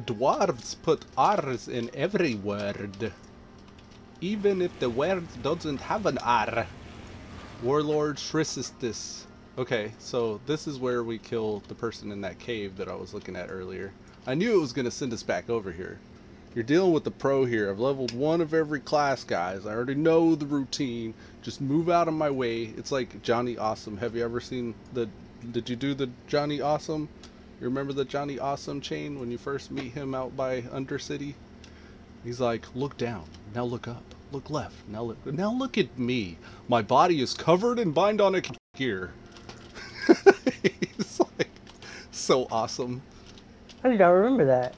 Dwarves put R's in every word. Even if the word doesn't have an R. Warlord Shrisistis. Okay, so this is where we kill the person in that cave that I was looking at earlier. I knew it was going to send us back over here. You're dealing with the pro here. I've leveled one of every class, guys. I already know the routine. Just move out of my way. It's like Johnny Awesome. Have you ever seen the... Did you do the Johnny Awesome? You remember the Johnny Awesome chain when you first meet him out by Undercity? He's like, look down. Now look up. Look left. Now look at me. My body is covered in bind-on gear. He's like, so awesome. How did I remember that?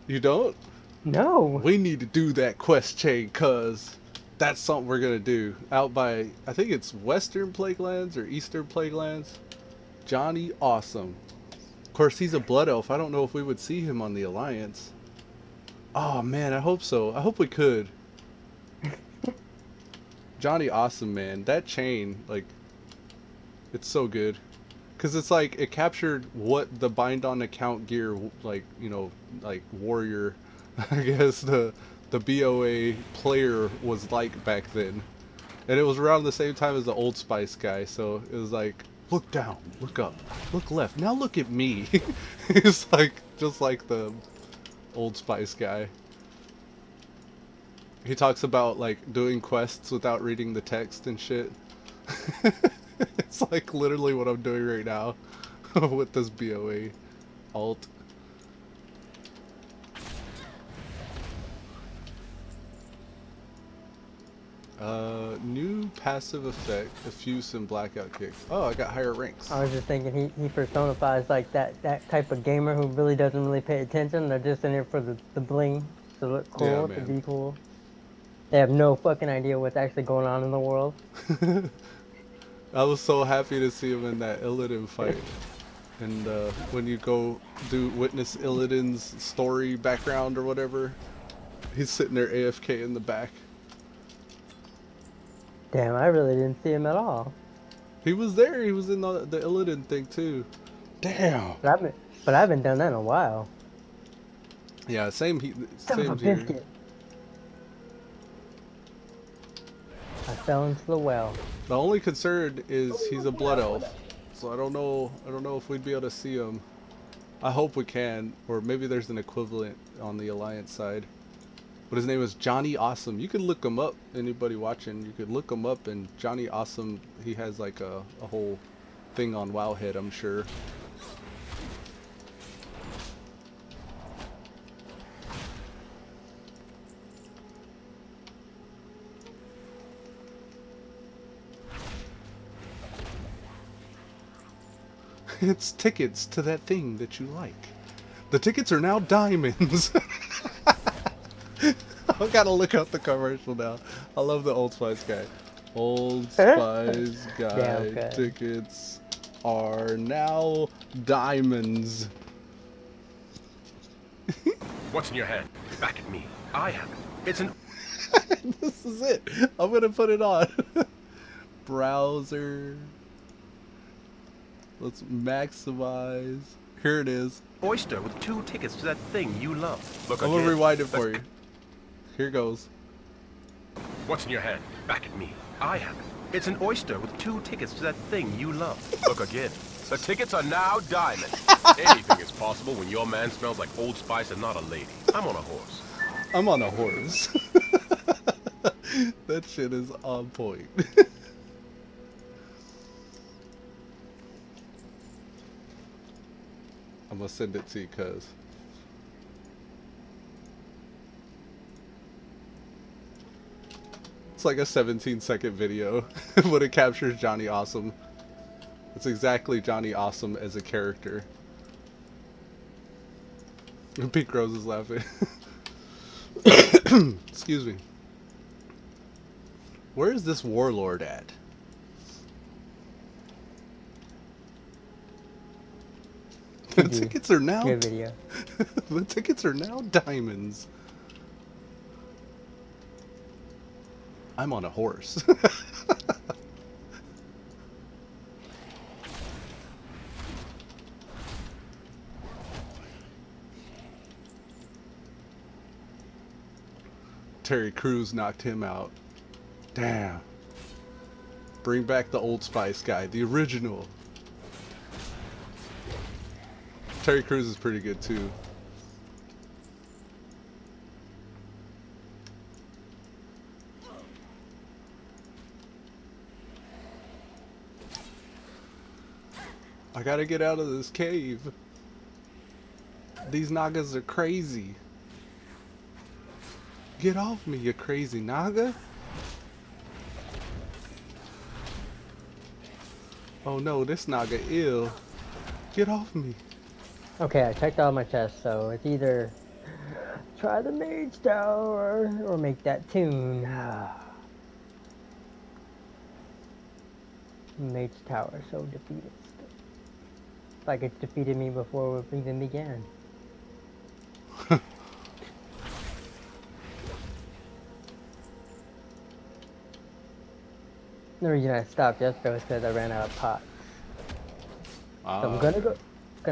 You don't? No. We need to do that quest chain, cuz that's something we're gonna do. Out by, I think it's Western Plaguelands or Eastern Plaguelands. Johnny Awesome. Of course, he's a blood elf. I don't know if we would see him on the Alliance. Oh man, I hope so. I hope we could. Johnny Awesome, man. That chain, like, it's so good. Because it's like, it captured what the bind on account gear, like, you know, like warrior, I guess the BOA player was like back then. And it was around the same time as the Old Spice guy, so it was like, look down, look up, look left, now look at me. It's like, just like the Old Spice guy. He talks about like doing quests without reading the text and shit. It's like literally what I'm doing right now with this BOA alt. New passive effect, Effuse and Blackout Kicks. Oh, I got higher ranks. I was just thinking he personifies like that type of gamer who really doesn't really pay attention. They're just in there for the bling, to look cool, Yeah, to man. be cool. They have no fucking idea what's actually going on in the world. I was so happy to see him in that Illidan fight. And when you go do witness Illidan's story background or whatever, he's sitting there AFK in the back. Damn, I really didn't see him at all. He was there. He was in the Illidan thing too. Damn. But I haven't done that in a while. Yeah, same Son of a here. biscuit. I fell into the well. The only concern is he's a blood elf, so I don't know if we'd be able to see him. I hope we can, or maybe there's an equivalent on the Alliance side. But his name is Johnny Awesome. You could look him up, anybody watching, you could look him up, and Johnny Awesome, he has like a whole thing on Wowhead, I'm sure. It's tickets to that thing that you like. The tickets are now diamonds. I gotta look up the commercial now. I love the Old Spice guy. Old Spice guy tickets are now diamonds. What's in your hand? Back at me. I have it. It's an... This is it. I'm gonna put it on. Browser. Let's maximize. Here it is. oyster with 2 tickets to that thing you love. Look I'm gonna again. rewind it for you. Here goes. What's in your hand? Back at me. I have it. It's an oyster with 2 tickets to that thing you love. Look again. The tickets are now diamonds. Anything is possible when your man smells like Old Spice and not a lady. I'm on a horse. I'm on a horse. That shit is on point. I'm gonna send it to you, cuz. It's like a 17-second video, but it captures Johnny Awesome. It's exactly Johnny Awesome as a character. Pink Rose is laughing. Excuse me. Where is this warlord at? The tickets are now. Good video. The tickets are now diamonds. I'm on a horse. Terry Crews knocked him out. Damn. Bring back the Old Spice guy, the original. Terry Crews is pretty good too. I gotta get out of this cave. These Nagas are crazy. Get off me, you crazy Naga. Oh no, this Naga ill. Get off me. Okay, I checked all my chests, so it's either try the mage tower or make that tune. Mage tower, so defeated. Like it defeated me before we even began. The reason I stopped yesterday was because I ran out of pots. So I'm gonna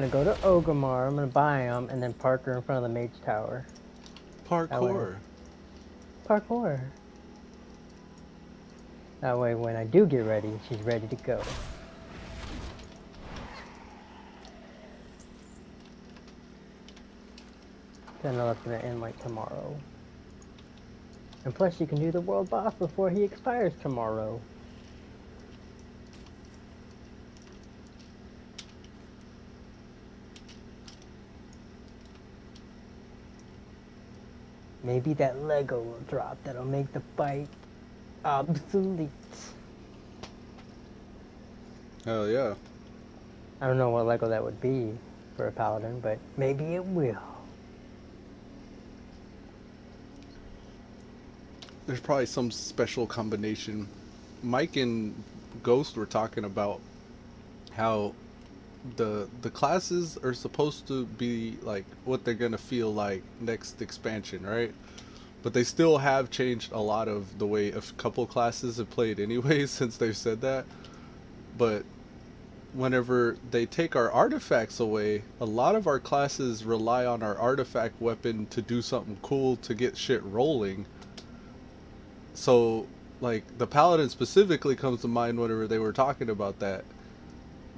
go to Ogrimmar. I'm gonna buy them and then park her in front of the Mage Tower. Parkour. Parkour. That way, when I do get ready, she's ready to go. Then that's gonna end like tomorrow. And plus, you can do the world boss before he expires tomorrow. Maybe that Lego will drop that'll make the fight obsolete. Hell yeah. I don't know what Lego that would be for a paladin, but maybe it will. There's probably some special combination. Mike and Ghost were talking about how the classes are supposed to be like what they're gonna feel like next expansion, right? But they still have changed a lot of the way a couple classes have played anyways since they've said that. But whenever they take our artifacts away, a lot of our classes rely on our artifact weapon to do something cool to get shit rolling. So like the paladin specifically comes to mind whenever they were talking about that.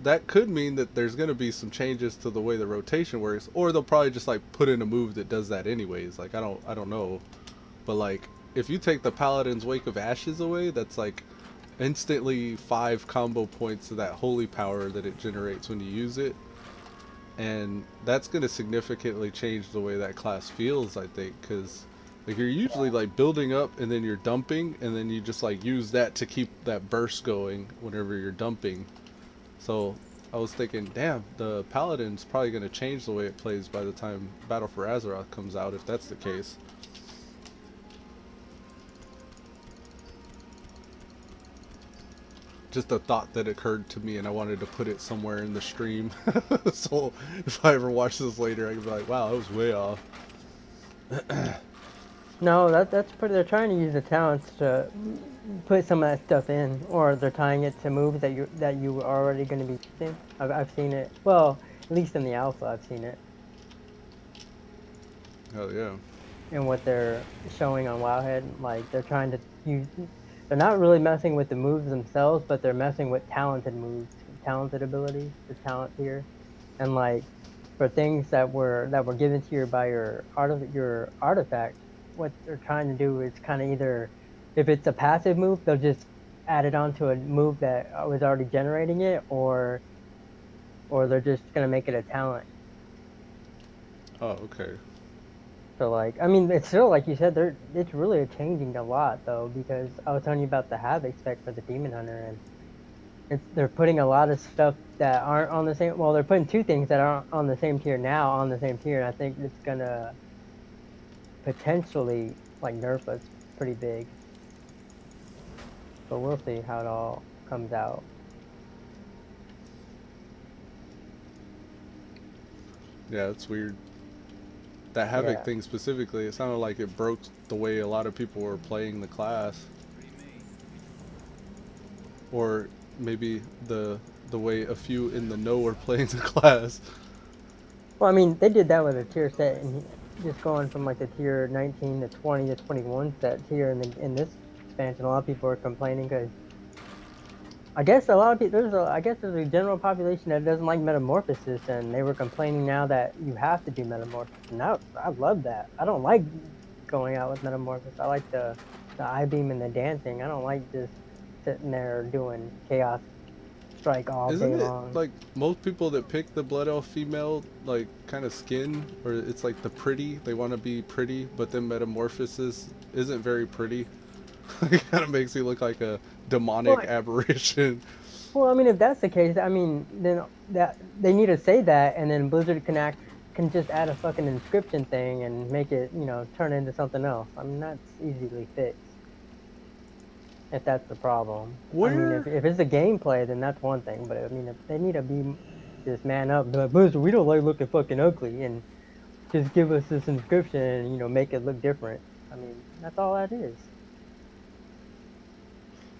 That could mean that there's going to be some changes to the way the rotation works, or they'll probably just like put in a move that does that anyways. Like I don't know, but like if you take the paladin's Wake of Ashes away, that's like instantly 5 combo points to that holy power that it generates when you use it, and that's going to significantly change the way that class feels, I think, because like you're usually like building up and then you're dumping, and then you just like use that to keep that burst going whenever you're dumping. So I was thinking, damn, the Paladin's probably going to change the way it plays by the time Battle for Azeroth comes out, if that's the case. Just a thought that occurred to me, and I wanted to put it somewhere in the stream. So if I ever watch this later, I can be like, wow, that was way off. No, that's pretty. They're trying to use the talents to put some of that stuff in, or they're tying it to moves that you were already going to be using. I've seen it. Well, at least in the alpha, I've seen it. Hell yeah. And what they're showing on Wowhead, like they're trying to use. They're not really messing with the moves themselves, but they're messing with talented moves, talented abilities, the talent tier, and like for things that were given to you by your artifact. What they're trying to do is kind of either, if it's a passive move, they'll just add it onto a move that was already generating it, or they're just gonna make it a talent. Oh, okay. So like, I mean, it's still like you said, it's really changing a lot though, because I was telling you about the Havoc spec for the Demon Hunter, and they're putting a lot of stuff that aren't on the same. Well, they're putting 2 things that aren't on the same tier now on the same tier, and I think it's gonna potentially like nerf us pretty big, but we'll see how it all comes out. Yeah, it's weird. That Havoc thing specifically, it sounded like it broke the way a lot of people were playing the class, or maybe the way a few in the know were playing the class. Well, I mean, they did that with a tier set, and just going from like the tier 19 to 20 to 21 set tier in this expansion. A lot of people are complaining because I guess a lot of people, there's a general population that doesn't like metamorphosis, and they were complaining now that you have to do metamorphosis. And I love that. I don't like going out with metamorphosis. I like the I-beam and the dancing. I don't like just sitting there doing chaos strike all day long. Isn't it like most people that pick the Blood Elf female like kind of skin, or it's like the pretty, they want to be pretty, but then metamorphosis isn't very pretty. It kind of makes you look like a demonic aberration. Well, I mean, if that's the case, I mean, then that they need to say that, and then Blizzard can just add a fucking inscription thing and make it, turn into something else. I mean, that's easily fixed. If that's the problem. I mean, if it's a gameplay, then that's one thing. But I mean, if they need to be just man up and be like, Blizzard, we don't like looking fucking ugly, and just give us this inscription and, you know, make it look different. I mean, that's all that is.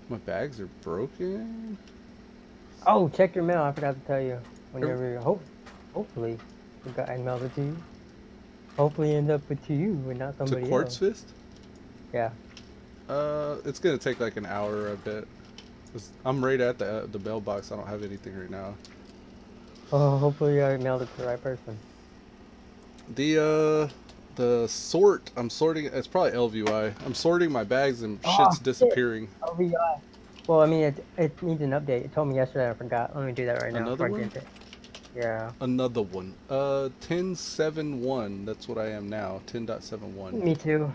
My bags are broken. Oh, check your mail. I forgot to tell you. Whenever, hopefully, I mailed it to you. Hopefully, end up with you and not somebody To else. Quartzfist? Yeah. It's gonna take like an hour, I bet. I'm right at the mailbox. I don't have anything right now. Oh, hopefully I mailed it to the right person. The sort, I'm sorting, it's probably LVI. I'm sorting my bags and shit's disappearing. LVI. Well, I mean, it needs an update. It told me yesterday, I forgot. Let me do that right now. Another one? Yeah. Another one. 10.7.1. That's what I am now. 10.71. Me too.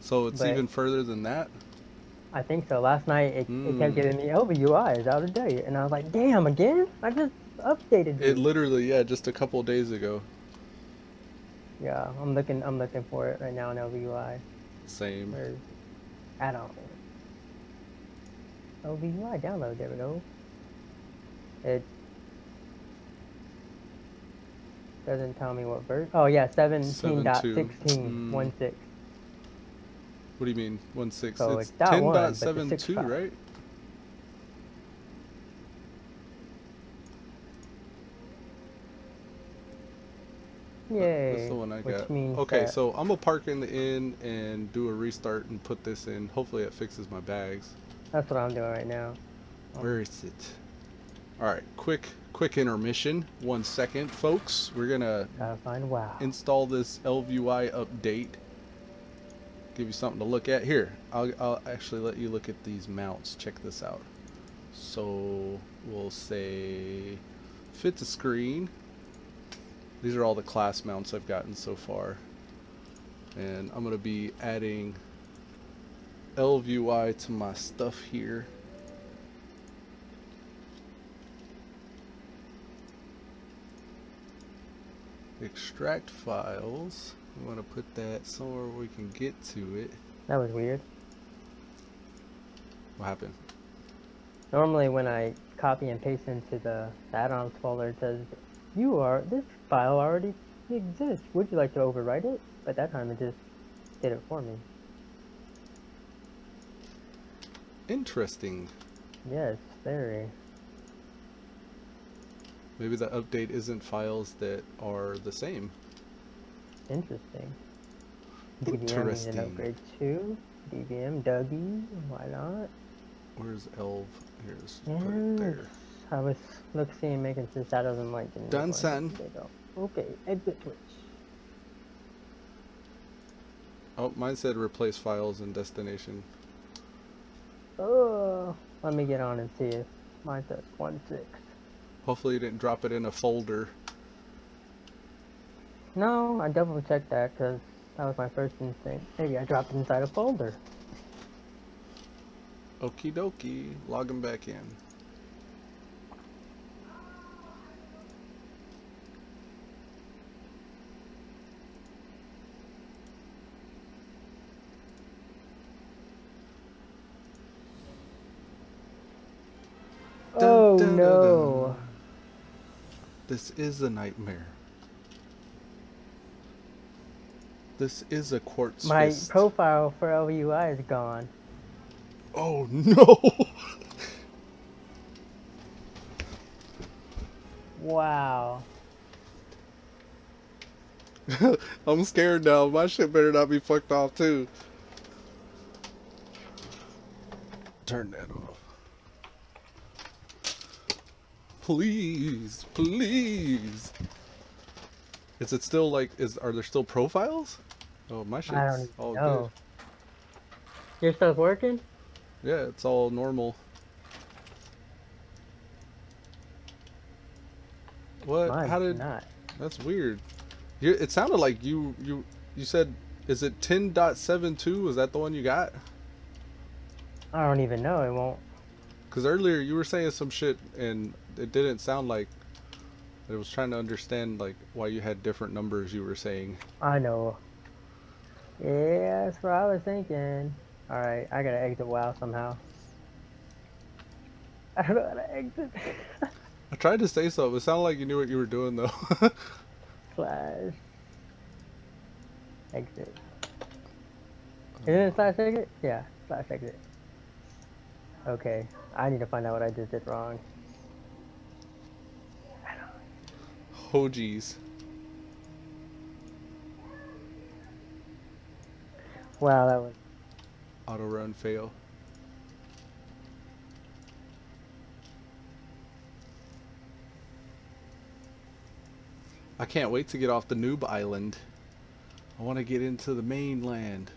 So it's even further than that? I think so. Last night, it kept giving me LVUI is out of date. And I was like, damn, again? I just updated it. Literally, yeah, just a couple of days ago. Yeah, I'm looking for it right now in LVUI. Same. Where's Addons? LVUI download, there we go. It doesn't tell me what version. Oh yeah, 17.16.16. What do you mean 1.6? So it's 10.7.2, right? Yay. That's the one I got. Means okay, so I'm gonna park in the inn and do a restart and put this in. Hopefully it fixes my bags. That's what I'm doing right now. Where is it? Alright, quick intermission. 1 second, folks. We're gonna install this LVUI update. Give you something to look at. Here, I'll actually let you look at these mounts. Check this out. So we'll say fit to screen. These are all the class mounts I've gotten so far. And I'm going to be adding LVUI to my stuff here. Extract files. We want to put that somewhere where we can get to it. That was weird. What happened? Normally when I copy and paste into the add-ons folder, it says, this file already exists. Would you like to overwrite it? But that time it just did it for me. Interesting. Yes, very. Maybe the update isn't files that are the same. Interesting. Interesting. DVM needs an upgrade too. DVM, Dougie, why not? Where's Elv? Here's yes. there. I was looking, making sure that doesn't like it. Done, son. There you go. Okay, exit Twitch. Oh, mine said replace files and destination. Oh, let me get on and see if mine says 1.6. Hopefully you didn't drop it in a folder. No, I double checked that because that was my first instinct. Maybe I dropped it inside a folder. Okie dokie, logging back in. Oh no. This is a nightmare. This is a Quartzfist. My profile for LVUI is gone. Oh no! Wow. I'm scared now. My shit better not be fucked off too. Turn that off. Please, please. Is it still like, are there still profiles? Oh, my shit's I don't even all know. good. Your stuff working? Yeah, it's all normal. What? Mine's How did? not. That's weird. It sounded like you said, is it 10.72? Was that the one you got? I don't even know. It won't. Because earlier you were saying some shit and it didn't sound like. I was trying to understand like why you had different numbers you were saying. I know. Yeah, that's what I was thinking. Alright, I gotta exit WoW somehow. I don't know how to exit. I tried to say something. It sounded like you knew what you were doing, though. Slash exit. Isn't it slash exit? Yeah, slash exit. Okay, I need to find out what I just did wrong. Oh, geez. Wow, that was... Auto run fail. I can't wait to get off the noob island. I want to get into the mainland.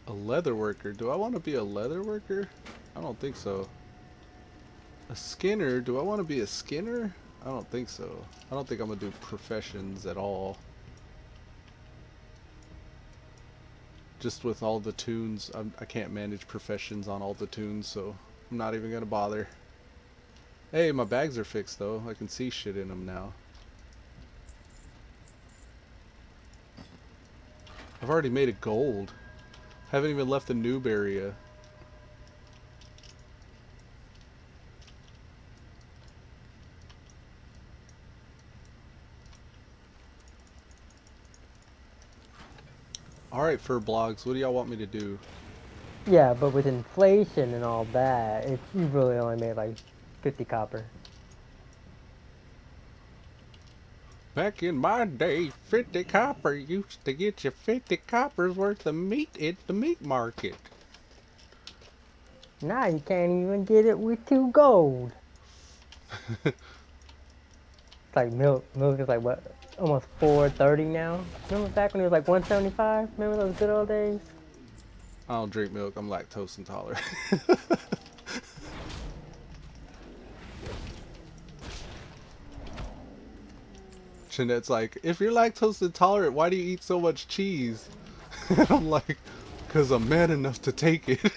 A leather worker. Do I want to be a leather worker? I don't think so. A skinner. Do I want to be a skinner? I don't think so. I don't think I'm going to do professions at all. Just with all the tunes, I can't manage professions on all the tunes, so I'm not even going to bother. Hey, my bags are fixed though. I can see shit in them now. I've already made it gold. Haven't even left the noob area. Alright, fur blogs, what do y'all want me to do? Yeah, but with inflation and all that, you really only made like 50 copper. Back in my day, 50 copper used to get you 50 coppers worth of meat at the meat market. Now you can't even get it with 2 gold. It's like milk. Milk is like what? Almost 4.30 now. Remember back when it was like 175? Remember those good old days? I don't drink milk, I'm lactose intolerant. Jeanette's like, if you're lactose intolerant, why do you eat so much cheese? I'm like, because I'm man enough to take it.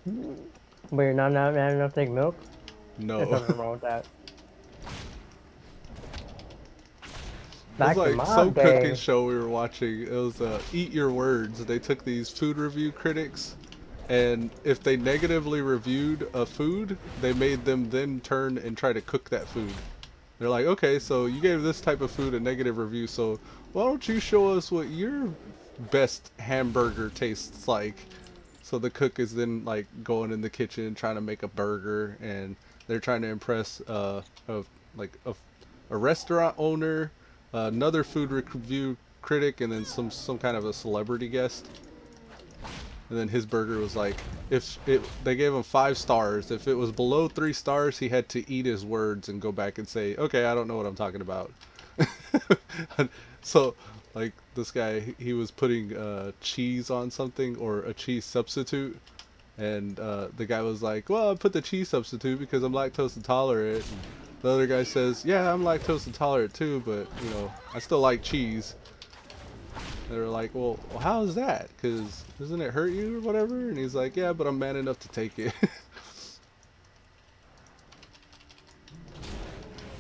But you're not man enough to take milk? No. There's nothing wrong with that. It was Back in like my some day, cooking show we were watching. It was Eat Your Words. They took these food review critics, and if they negatively reviewed a food, they made them then turn and try to cook that food. They're like, okay, so you gave this type of food a negative review, so why don't you show us what your best hamburger tastes like? So the cook is then like going in the kitchen trying to make a burger, and they're trying to impress a restaurant owner, another food review critic, and then some kind of a celebrity guest. And then his burger was like, they gave him 5 stars. If it was below 3 stars, he had to eat his words and go back and say, okay, I don't know what I'm talking about. So like this guy, he was putting cheese on something, or a cheese substitute, and the guy was like, well, I put the cheese substitute because I'm lactose intolerant. And the other guy says, yeah, I'm lactose intolerant too, but you know, I still like cheese. They were like, well, how is that? Because doesn't it hurt you or whatever? And he's like, yeah, but I'm man enough to take it.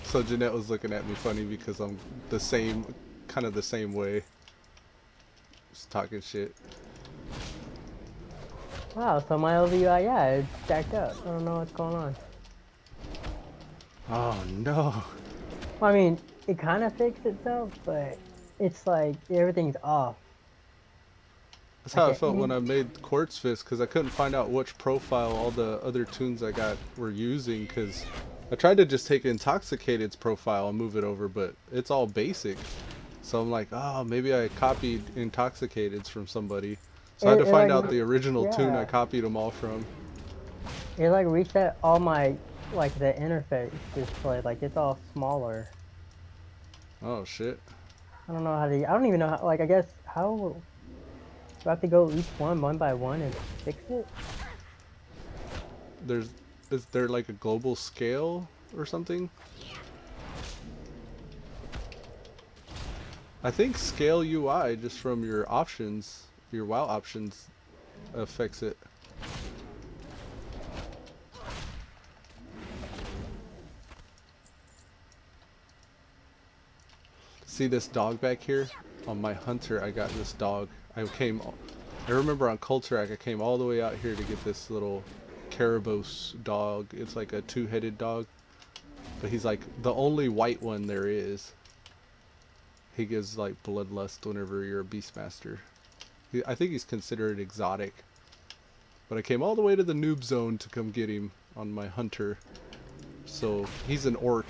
So Jeanette was looking at me funny because I'm kind of the same way. Just talking shit. wow, so my LVI, yeah, it's jacked up. I don't know what's going on. Oh no. Well, I mean, it kind of fixed itself, but it's like everything's off. That's how I Okay. felt when I made Quartzfist, because I couldn't find out which profile all the other tunes I got were using, because I tried to just take Intoxicated's profile and move it over, but it's all basic. So I'm like, oh, maybe I copied Intoxicated's from somebody. So I had to find out the original tune I copied them all from. It like reset all my, like the interface display, like it's all smaller. Oh shit. I don't know how to, I don't even know how, like I guess, how, do I have to go each one by one and fix it? Is there like a global scale or something? I think scale UI just from your options, your WoW options, affects it. See this dog back here? on my hunter, I got this dog. I remember on Culturac, I came all the way out here to get this little Caribos dog. It's like a two-headed dog, but he's like the only white one there is. He gives like bloodlust whenever you're a Beastmaster. I think he's considered exotic. But I came all the way to the noob zone to come get him on my hunter. So he's an orc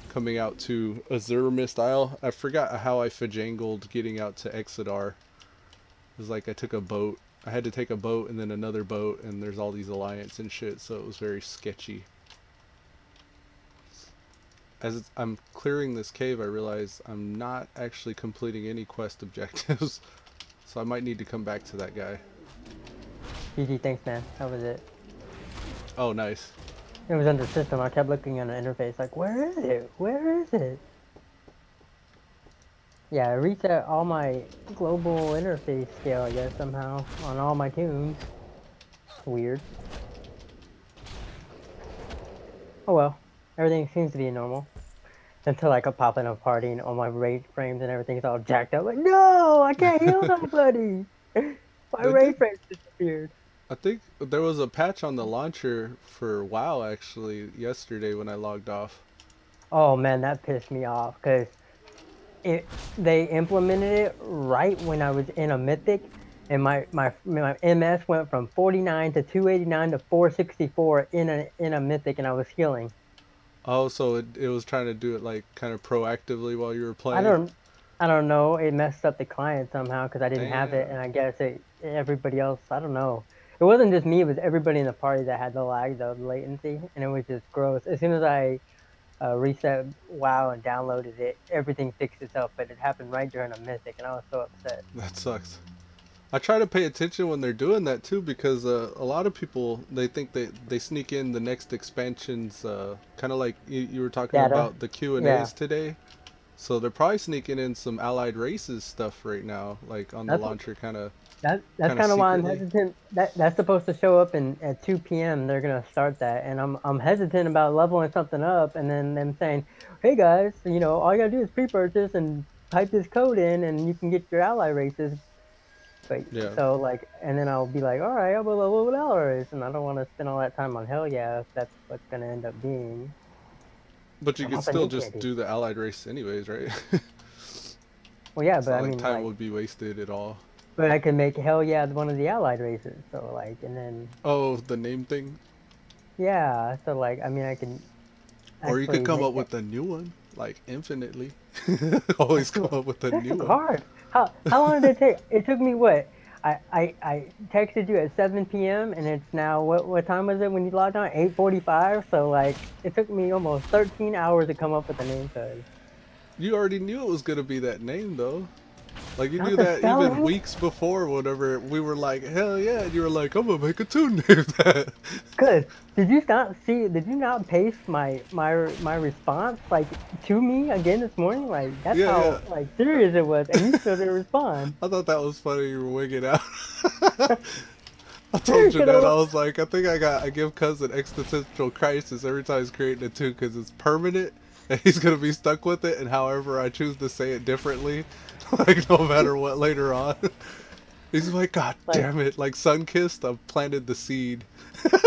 coming out to Azure Mist Isle. I forgot how I fajangled getting out to Exodar. It was like I took a boat. I had to take a boat and then another boat, and there's all these alliance and shit, so it was very sketchy. As I'm clearing this cave, I realize I'm not actually completing any quest objectives. So I might need to come back to that guy. GG, thanks man. That was it. Oh, nice. It was under system. I kept looking on the interface like, where is it? Where is it? Yeah, I reset all my global interface scale, I guess, somehow, on all my tunes. Weird. Oh well. Everything seems to be normal. Until I could pop in a party and all my rate frames and everything's all jacked up. Like, no! I can't heal nobody! My rate frames disappeared. I think there was a patch on the launcher for WoW actually yesterday when I logged off. Oh man, that pissed me off because they implemented it right when I was in a mythic, and my MS went from 49 to 289 to 464 in a mythic, and I was healing. Oh, so it was trying to do it like kind of proactively while you were playing? I don't know. It messed up the client somehow because I didn't have it, and I guess everybody else. I don't know. It wasn't just me. It was everybody in the party that had the lag, the latency, and it was just gross. As soon as I reset WoW and downloaded it, everything fixed itself, but it happened right during a mythic, and I was so upset. That sucks. I try to pay attention when they're doing that too, because a lot of people, they think they sneak in the next expansions, kind of like you were talking about the Q&As today. So they're probably sneaking in some allied races stuff right now, like on the launcher, kind of. That's kind of why I'm hesitant. That's supposed to show up at 2 p.m. They're gonna start that, and I'm hesitant about leveling something up, and then them saying, "Hey guys, you know, all you gotta do is pre-purchase and type this code in, and you can get your ally races." But so like, and then I'll be like, "All right, I will level with ally race," and I don't want to spend all that time on hell yeah if that's what's gonna end up being. But you can still just do the allied race anyways, right? Well, yeah, but I mean, time would be wasted at all. But I can make hell yeah one of the allied races, so like, and then. Oh, the name thing. Yeah, so like, I mean, I can. Or you could come up with a new one, like infinitely. Always come up with a new one. Hard. How long did it take? It took me what? I texted you at 7 p.m. and it's now what time was it when you logged on? 8:45. So like, it took me almost 13 hours to come up with the name code. You already knew it was gonna be that name though. Like you knew that even weeks before, whenever we were like, hell yeah, and you were like, I'm gonna make a tune name that. Cause did you not paste my response like to me again this morning? Like that's how like serious it was, and you still didn't respond. I thought that was funny. You were wigging out. I told you that I was like, I think I give Cousin existential crisis every time he's creating a tune because it's permanent and he's gonna be stuck with it, and however I choose to say it differently. Like no matter what later on. He's like, God damn it, like Sunkissed, I've planted the seed.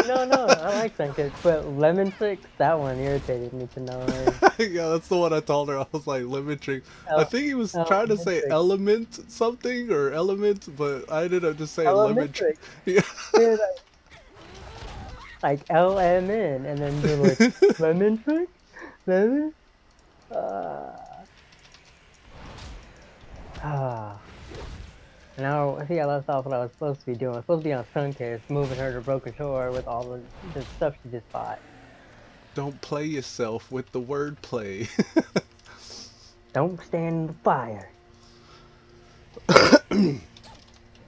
No, I like Sunkissed, but Lemon Tricks, that one irritated me to no end. Yeah, that's the one I told her. I was like, Lemon Tricks. I think he was trying to say element something or element, but I ended up just saying Lemon Tricks. Yeah. Like LMN, and then you're like, Lemon Tricks? Lemon? Now I think I left off what I was supposed to be doing. I was supposed to be on Sunkissed, moving her to Broken Shore with all the stuff she just bought. Don't play yourself with the wordplay. Don't stand in the fire. That's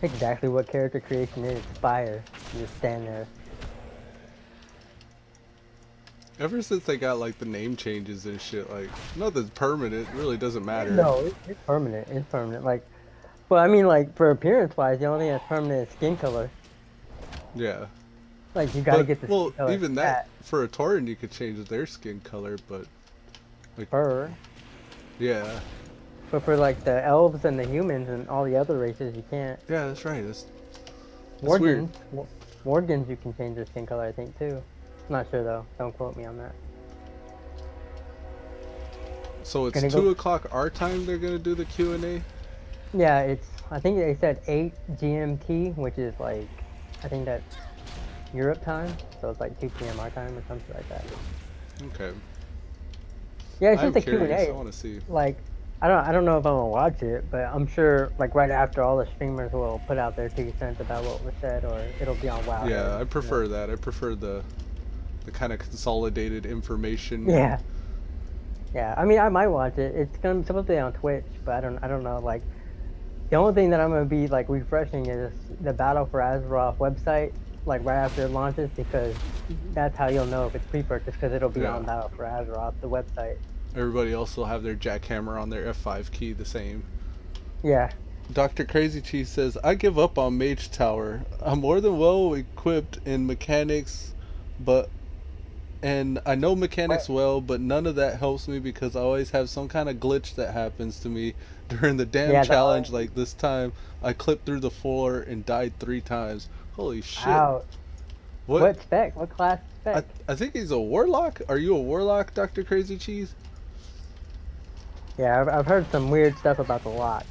exactly what character creation is. Fire. You just stand there. Ever since they got like the name changes and shit, like nothing's permanent. It really doesn't matter. No, it's permanent. It's permanent. Like, well, I mean, like for appearance-wise, the only thing that's permanent is skin color. Yeah. Like you gotta get the skin color. Even that for a Tauren, you could change their skin color, but like fur. Yeah. But for like the elves and the humans and all the other races, you can't. Yeah, that's right. That's weird. Morgans, you can change their skin color, I think too. I'm not sure though. Don't quote me on that. So it's 2 o'clock our time. They're gonna do the Q&A. Yeah, it's. I think they said 8 GMT, which is like, I think that's Europe time. So it's like 2 p.m. our time or something like that. Okay. Yeah, it's I'm just a curious. Q&A. I want to see. Like, I don't know if I'm gonna watch it, but I'm sure like right after all the streamers will put out their 2 cents about what was said, or it'll be on WoW. Yeah, I prefer that. I prefer the kind of consolidated information. Yeah. Yeah, I mean, I might watch it. It's supposed to be on Twitch, but I don't know. Like, the only thing that I'm gonna be like refreshing is the Battle for Azeroth website, like right after it launches, because that's how you'll know if it's pre-purchased, because it'll be on Battle for Azeroth, the website. Everybody else will have their jackhammer on their F5 key the same. Yeah. Dr. Crazy Cheese says, I give up on Mage Tower. I'm more than well equipped in mechanics, and I know mechanics well, but none of that helps me because I always have some kind of glitch that happens to me during the damn challenge. Like this time, I clipped through the floor and died 3 times. Holy shit. Ouch. What spec? What class spec? I think he's a warlock. Are you a warlock, Dr. Crazy Cheese? Yeah, I've heard some weird stuff about the locks.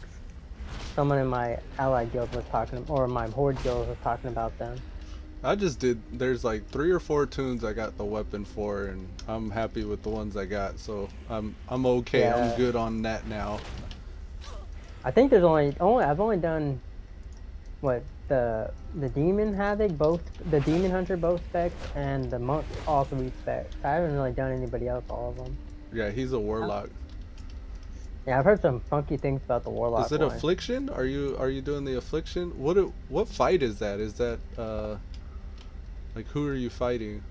Someone in my ally guild was talking, or my horde guild was talking about them. I just did, there's like 3 or 4 tunes I got the weapon for, and I'm happy with the ones I got, so I'm okay. Yeah. I'm good on that now. I think there's I've only done what, the demon havoc, both the demon hunter both specs, and the monk all 3 specs. I haven't really done anybody else all of them. Yeah, he's a warlock. Yeah, I've heard some funky things about the warlock. Is it affliction? Are you doing the affliction? What fight is that? Is that like, who are you fighting?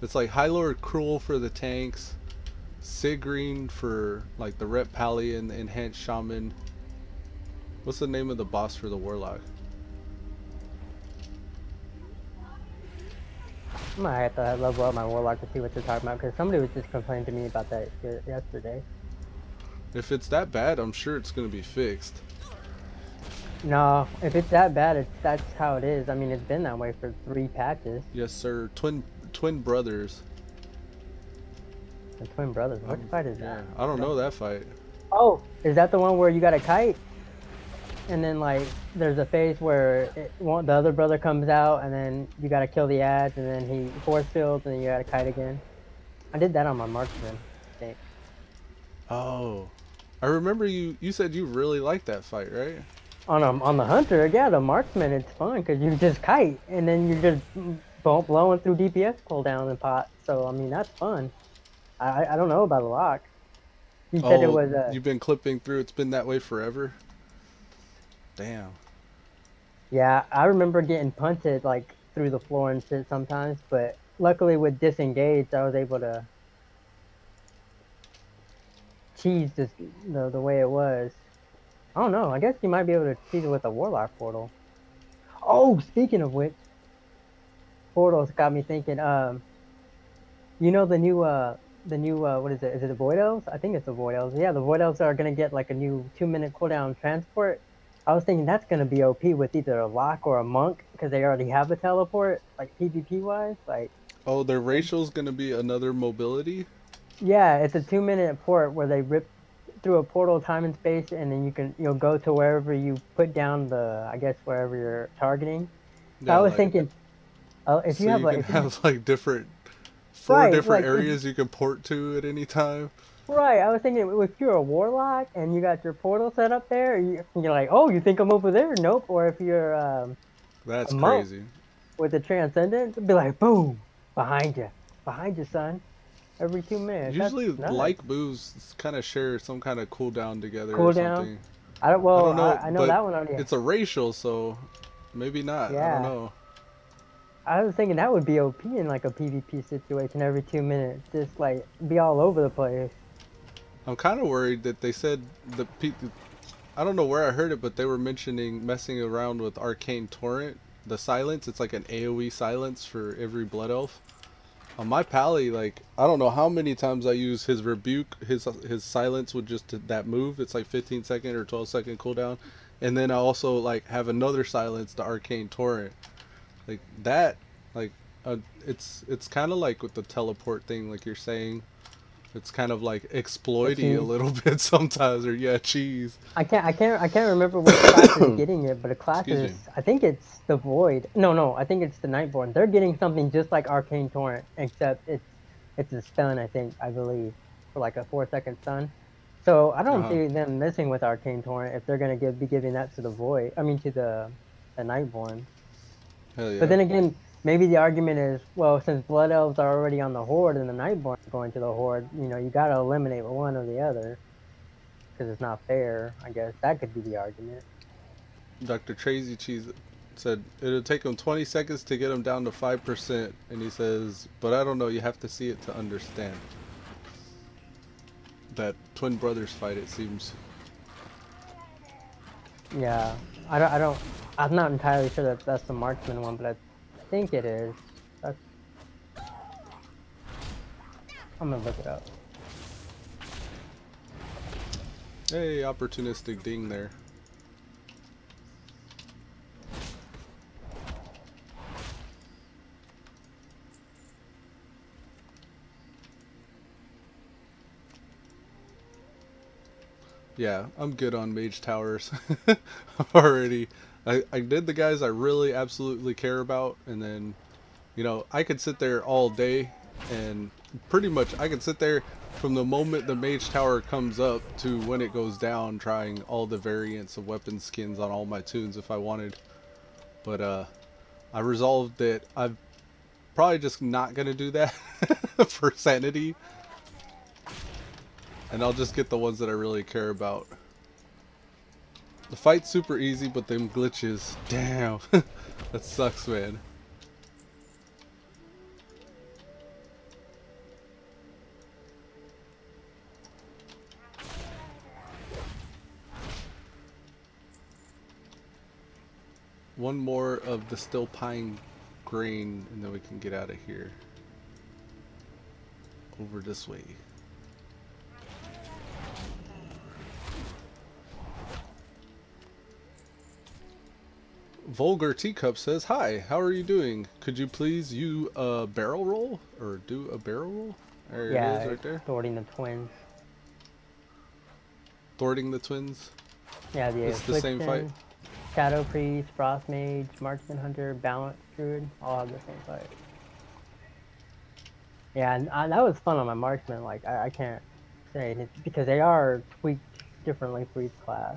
It's like High Lord Cruel for the tanks, Sigreen for like the Rep Pally and the enhanced shaman. What's the name of the boss for the warlock? I might have to level up my warlock to see what they're talking about, because somebody was just complaining to me about that yesterday. If it's that bad, I'm sure it's gonna be fixed. No, if it's that bad, that's how it is. I mean, it's been that way for 3 patches. Yes, sir. Twin brothers. The twin brothers. What fight is that? I don't know that fight. Oh, is that the one where you got a kite, and then like there's a phase where the other brother comes out, and then you gotta kill the ads, and then he force fields, and then you gotta kite again. I did that on my marksman, I think. Oh, I remember you said you really liked that fight, right? On the hunter, yeah, the marksman, it's fun because you just kite and then you're just blowing through DPS cooldown and pot. So I mean, that's fun. I don't know about a lock. You said it was. You've been clipping through. It's been that way forever. Damn. Yeah, I remember getting punted like through the floor and shit sometimes, but luckily with disengage, I was able to cheese just the way it was. I don't know. I guess you might be able to cheese it with a warlock portal. Oh, speaking of which, portals got me thinking. You know the new what is it? Is it the Void Elves? I think it's the Void Elves. Yeah, the Void Elves are gonna get like a new 2-minute cooldown transport. I was thinking that's gonna be OP with either a lock or a monk, because they already have a teleport, like PvP wise. Like. Oh, their racial's gonna be another mobility. Yeah, it's a 2-minute port where they rip through a portal time and space, and then you'll go to wherever you put down I guess wherever you're targeting. So yeah, I was thinking, if so you have like different 4 different areas you can port to at any time. Right, I was thinking if you're a warlock and you got your portal set up there, you're like, oh, you think I'm over there? Nope. Or if you're that's crazy. With the transcendence, it'd be like, boom, behind you, son. Every 2 minutes. Usually, like moves kind of share some kind of cooldown together. Or something. I don't know. I know that one already. It's a racial, so maybe not. Yeah. I don't know. I was thinking that would be OP in like a PvP situation every 2 minutes, just like be all over the place. I'm kind of worried that they said I don't know where I heard it, but they were messing around with Arcane Torrent, the silence. It's like an AoE silence for every Blood Elf. On my pally, like, I don't know how many times I use his rebuke, his silence with just that move. It's like 15-second or 12-second cooldown. And then I also, like, have another silence, the Arcane Torrent. Like, that, like, it's kind of like with the teleport thing, like you're saying. It's kind of like exploity a little bit sometimes, or yeah, cheese. I can't remember which class is getting it, but a class Excuse is, me. I think it's the Void. No, I think it's the Nightborn. They're getting something just like Arcane Torrent, except it's a stun, I believe, for like a 4-second stun. So I don't see them messing with Arcane Torrent if they're gonna be giving that to the Void. I mean to the Nightborn. Hell yeah. But then again, maybe the argument is, well, since Blood Elves are already on the Horde and the Nightborn are going to the Horde, you know, you gotta eliminate one or the other. Because it's not fair, I guess. That could be the argument. Dr. Crazy Cheese said it'll take him 20 seconds to get him down to 5%, and he says, but I don't know, you have to see it to understand. That twin brothers fight, it seems. Yeah, I'm not entirely sure that that's the marksman one, but I think it is. I'm gonna look it up. Hey, opportunistic ding there. Yeah, I'm good on mage towers already. I did the guys I really absolutely care about, and then, you know, I could sit there all day, and pretty much I could sit there from the moment the mage tower comes up to when it goes down, trying all the variants of weapon skins on all my tunes if I wanted. But I resolved that I'm probably just not gonna do that for sanity, and I'll just get the ones that I really care about. The fight's super easy, but them glitches, damn, that sucks, man. One more of the still pine grain, and then we can get out of here. Over this way. Vulgar Teacup says, hi, how are you doing? Could you please do a barrel roll? Or do a barrel roll? There Yeah, it is right there. thwarting the twins. Thwarting the twins? Yeah, the It's the same fight? Shadow Priest, Frost Mage, Marksman Hunter, Balance Druid, all have the same fight. Yeah, and that was fun on my Marksman. Like, I can't say it because they are tweaked differently for each class.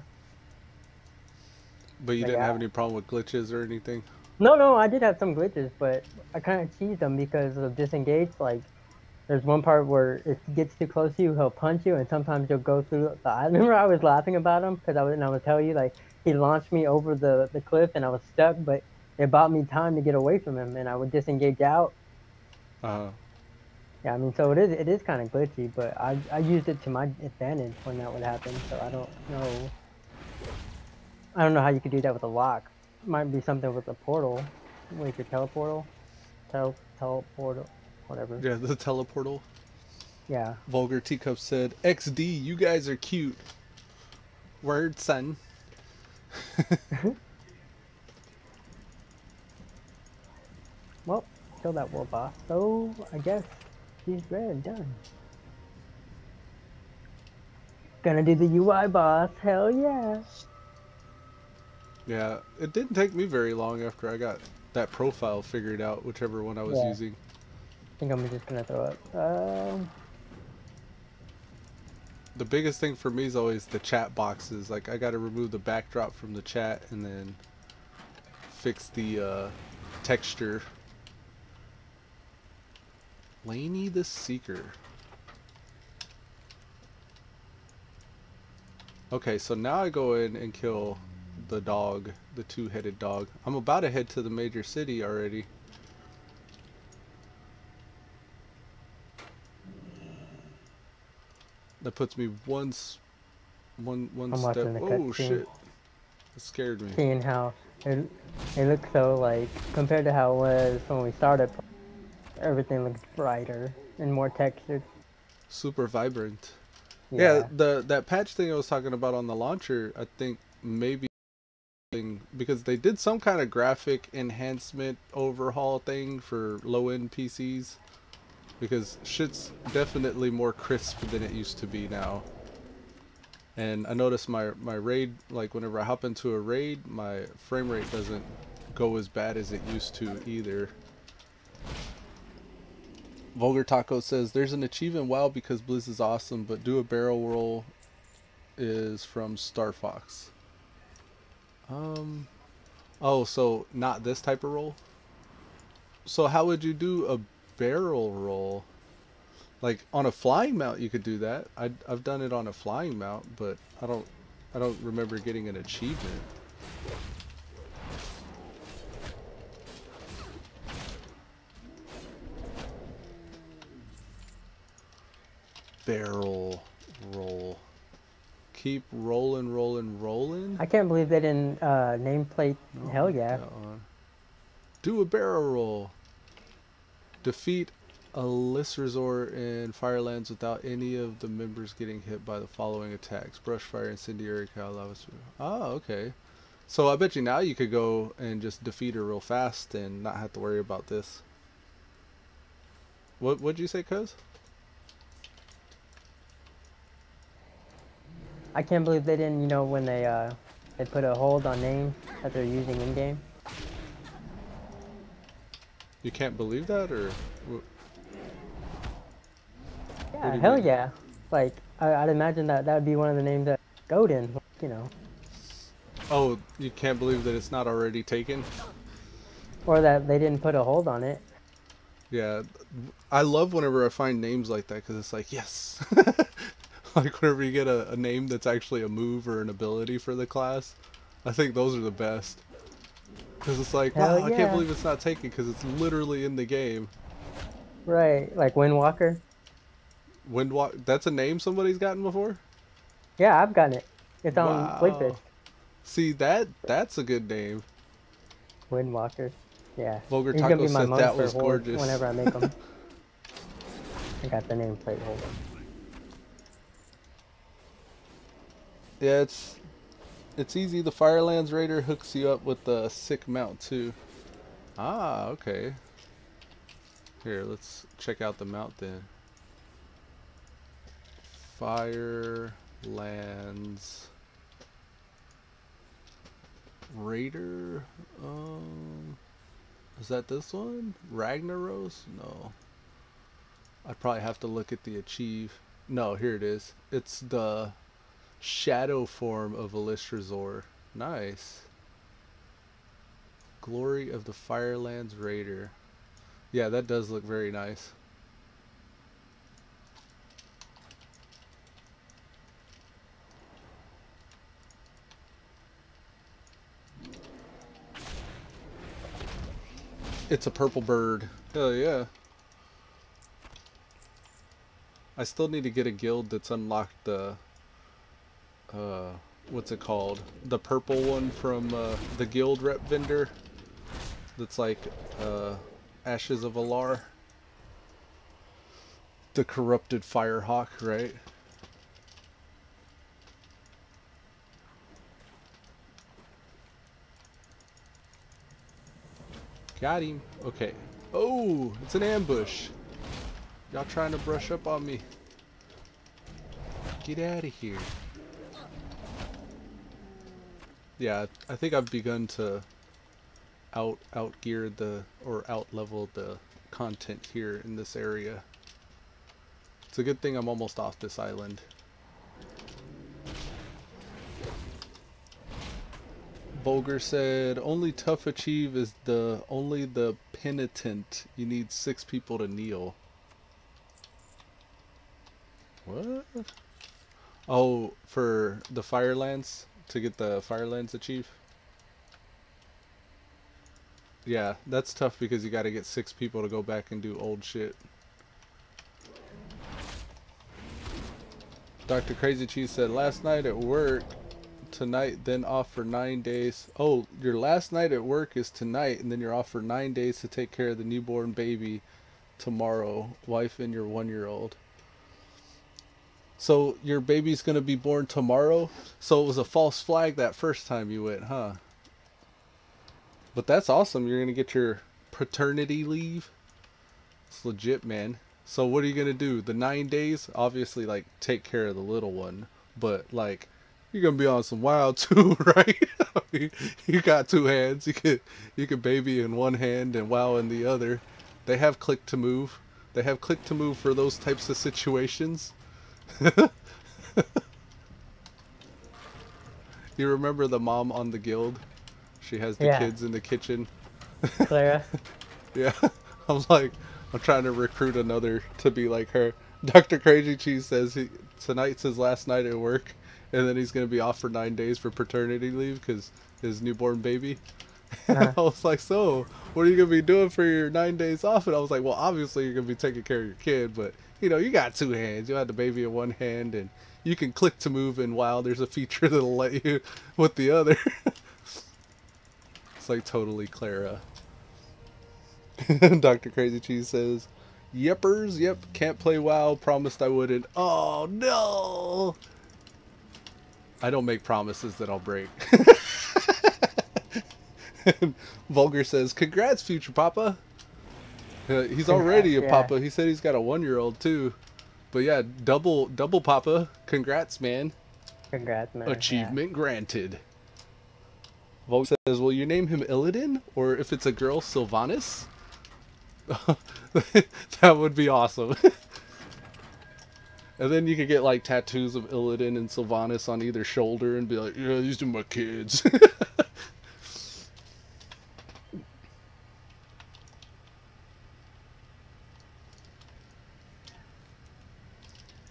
But you didn't have any problem with glitches or anything? No, I did have some glitches, but I kind of cheesed them because of disengage. Like, there's one part where if he gets too close to you, he'll punch you, and sometimes you'll go through the. I remember I was laughing about him because I would tell you, like, he launched me over the cliff and I was stuck, but it bought me time to get away from him, and I would disengage out. Yeah, I mean, so it is kind of glitchy, but I used it to my advantage when that would happen. So I don't know how you could do that with a lock. Might be something with a portal, like your teleportal, teleportal, whatever. Yeah, the teleportal. Yeah. Vulgar Teacup said, XD, you guys are cute. Word, son. Well, kill that war boss. So I guess she's red. Done. Gonna do the UI boss. Hell yeah. Yeah, it didn't take me very long after I got that profile figured out, whichever one I was using. I think I'm just gonna throw up. The biggest thing for me is always the chat boxes. Like, I gotta remove the backdrop from the chat and then fix the texture. Laney the Seeker. Okay, so now I go in and kill the dog, the two-headed dog. I'm about to head to the major city already. That puts me one step. Oh shit! It scared me. Seeing how it looks so, like, compared to how it was when we started, Everything looks brighter and more textured. Super vibrant. Yeah, Yeah. that patch thing I was talking about on the launcher, I think maybe because they did some kind of graphic enhancement overhaul thing for low-end PCs, because shit's definitely more crisp than it used to be now. And I noticed my raid, like whenever I hop into a raid, my frame rate doesn't go as bad as it used to either. Vulgar Taco says there's an achievement WoW because Blizz is awesome, but do a barrel roll is from Star Fox. Oh, so not this type of roll? So how would you do a barrel roll? Like on a flying mount you could do that. I've done it on a flying mount, but I don't remember getting an achievement. Barrel roll. Keep rolling, rolling, rolling. I can't believe they didn't nameplate. Oh, Hell yeah. Do a barrel roll. Defeat a list resort in Firelands without any of the members getting hit by the following attacks: brushfire, incendiary, cow, lava. Oh, okay. So I bet you now you could go and just defeat her real fast and not have to worry about this. What'd you say, cuz? I can't believe they didn't, when they put a hold on names that they're using in game. You can't believe that, or? Yeah, do you hell mean? yeah. Like I'd imagine that would be one of the names that Godin, Oh, you can't believe that it's not already taken? or that they didn't put a hold on it. Yeah, I love whenever I find names like that, because it's like, yes! Like whenever you get a name that's actually a move or an ability for the class, I think those are the best. Because it's like, Hell wow, I can't yeah. believe it's not taken, because it's literally in the game. Right, like Windwalker. Windwalk, that's a name somebody's gotten before? Yeah, I've gotten it. It's on Wow. Quartzfist. See, that's a good name. Windwalker. Yeah. Vulgar He's gonna Taco be my said monk that for was Horde gorgeous. whenever I make him. I got the nameplate holder. Yeah, it's easy. The Firelands Raider hooks you up with the sick mount too. Ah, okay. Here, let's check out the mount then. Firelands Raider. Is that this one? Ragnaros? No. I'd probably have to look at the achieve. No, here it is. It's the shadow form of Illustrator. Nice. Glory of the Firelands Raider. Yeah, that does look very nice. It's a purple bird. Hell yeah. I still need to get a guild that's unlocked the what's it called? The purple one from the guild rep vendor. That's like Ashes of Alar. The corrupted Firehawk, right? Got him. Okay. Oh, it's an ambush. Y'all trying to brush up on me. Get out of here. Yeah, I think I've begun to out gear or out level the content here in this area. It's a good thing I'm almost off this island. Bulger said only tough achieve is only the penitent. You need 6 people to kneel. What? Oh, for the Firelands, to get the Firelands achieve? Yeah, that's tough because you gotta get 6 people to go back and do old shit. Dr. Crazy Cheese said last night at work, tonight, then off for 9 days. Oh, your last night at work is tonight, and then you're off for 9 days to take care of the newborn baby. tomorrow. Wife and your 1-year-old. So your baby's gonna be born tomorrow? So it was a false flag that first time you went, huh? But that's awesome. You're gonna get your paternity leave. It's legit, man. So what are you gonna do? The 9 days? Obviously, like, take care of the little one. But, like, you're gonna be on some wild too, right? You got 2 hands. You can baby in one hand and wow in the other. They have click to move. They have click to move for those types of situations. You remember the mom on the guild? She has the kids in the kitchen. Clara. Yeah. I'm like, I'm trying to recruit another to be like her. Dr. Crazy Cheese says tonight's his last night at work, and then he's going to be off for 9 days for paternity leave because his newborn baby. I was like, so, what are you going to be doing for your 9 days off? And I was like, well, obviously you're going to be taking care of your kid, but, you know, you got 2 hands. You had the baby in one hand, and you can click to move in WoW. There's a feature that'll let you with the other. It's like totally Clara. Dr. Crazy Cheese says, Yepers, yep, can't play WoW, promised I wouldn't. Oh, no! I don't make promises that I'll break. Vulgar says, congrats, future Papa. He's already a Papa. He said he's got a 1-year-old, too. But yeah, double Papa. Congrats, man. Congrats, man. Achievement granted. Vulgar says, will you name him Illidan? Or if it's a girl, Sylvanas? That would be awesome. And then you could get like tattoos of Illidan and Sylvanas on either shoulder and be like, yeah, these are my kids.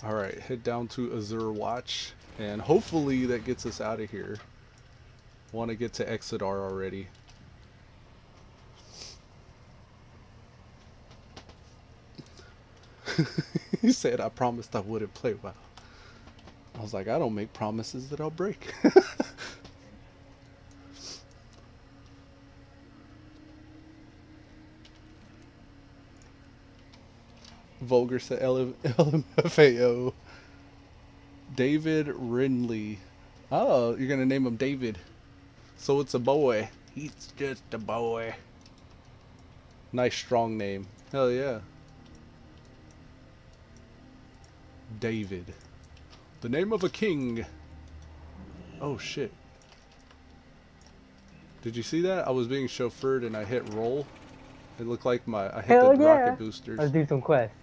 Alright, head down to Azure Watch, and hopefully that gets us out of here. Want to get to Exodar already. He said, I promised I wouldn't play WoW. I was like, I don't make promises that I'll break. Vulgar said LMFAO. David Rinley. Oh, you're gonna name him David. So it's a boy. He's just a boy. Nice strong name. Hell yeah. David. The name of a king. Oh shit. Did you see that? I was being chauffeured and I hit roll. It looked like I hit the rocket boosters. Let's do some quests.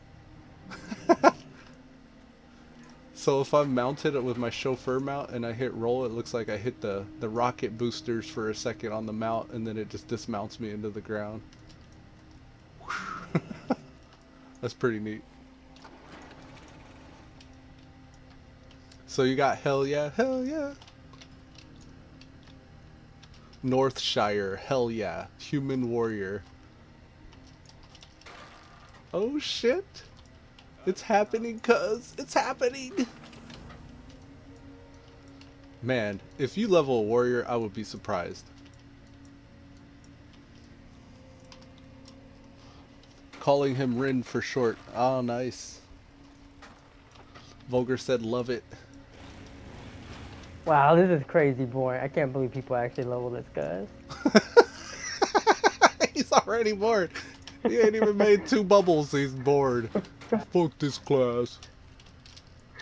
So if I'm mounted with my chauffeur mount and I hit roll, it looks like I hit the rocket boosters for a second on the mount, and then it just dismounts me into the ground. That's pretty neat. So you got hell yeah, hell yeah. Northshire, hell yeah. Human warrior. Oh shit. It's happening, cuz. It's happening. Man, if you level a warrior, I would be surprised. Calling him Rin for short. Oh, nice. Vulgar said love it. Wow, this is crazy boring. I can't believe people actually level this guy. He's already bored. He ain't even made 2 bubbles. He's bored. Fuck this class.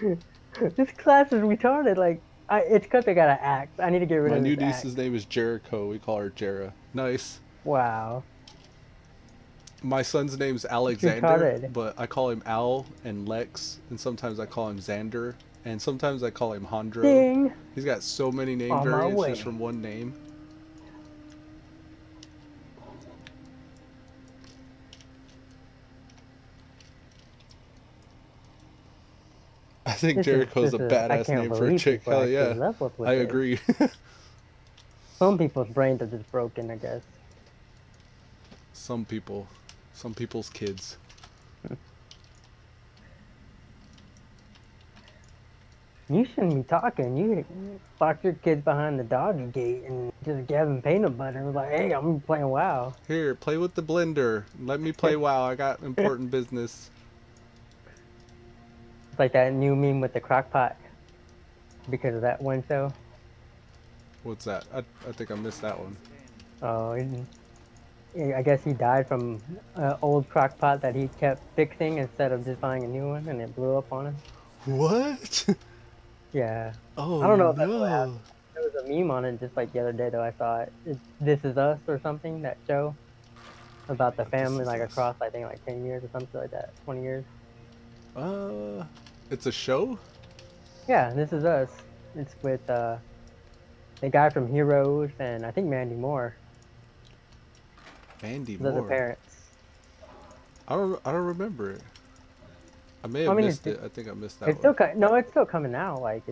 This class is retarded. Like, it's because they got an axe. I need to get rid of this My new axe. niece's name is Jericho. We call her Jera. Nice. Wow. My son's name's Alexander, Retarded. but I call him Al and Lex, and sometimes I call him Xander, and sometimes I call him Hondro. Ding. He's got so many name On my variants way. just from one name. I think Jericho's a badass name for a chick. Hell yeah. I agree. Some people's brains are just broken, I guess. Some people's kids. You shouldn't be talking. You lock your kids behind the doggy gate and just give them peanut butter. Like, hey, I'm playing WoW. Here, play with the blender. Let me play WoW. I got important business. It's like that new meme with the crock pot because of that one show. What's that? I think I missed that one. Oh, I guess he died from an old crock pot that he kept fixing instead of just buying a new one, and it blew up on him. What? Yeah. Oh, I don't know if that's what no. happened. There was a meme on it just like the other day, though. I saw it. It's This Is Us or something, that show about the family, like across, I think, like 10 years or something like that, 20 years. It's a show? Yeah, This Is Us. It's with the guy from Heroes and I think Mandy Moore. Mandy Those are the Moore. parents. I don't remember it. I may have missed it. I think I missed that It's one. still no, it's still coming out. Like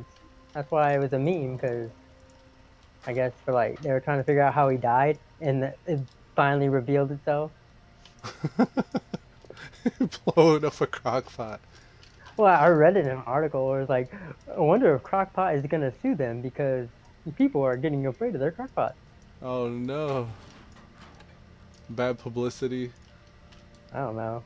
that's why it was a meme, because I guess for like they were trying to figure out how he died, and it finally revealed itself. Blowing up a crock pot. Well, I read it in an article where it's like, I wonder if Crockpot is gonna sue them because people are getting afraid of their Crockpot. Oh no. Bad publicity. I don't know.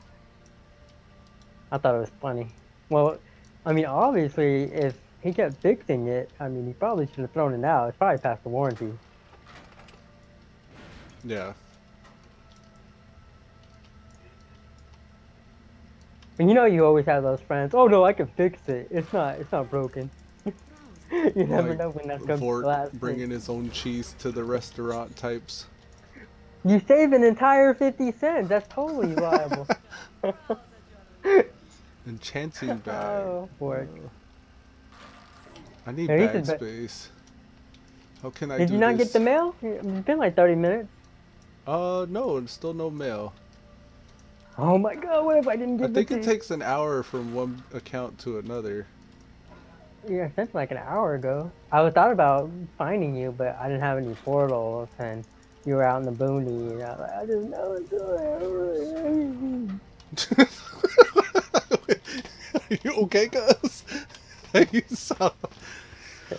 I thought it was funny. Well, I mean, obviously, if he kept fixing it, I mean, he probably should have thrown it out. It's probably past the warranty. Yeah. And you know, you always have those friends. Oh no, I can fix it. It's not broken. You never know when that's going to last. Bringing his own cheese to the restaurant types. You save an entire 50 cents. That's totally viable. Enchanting bag. Oh, work. I need bag space. How can I do this? Did you not get the mail? It's been like 30 minutes. No, still no mail. Oh my god, what if I didn't get I think it takes an hour from one account to another. Yeah, I sent like an hour ago. I thought about finding you, but I didn't have any portals, and you were out in the boondie, and I was like, I just know Are you okay, cuz? You saw.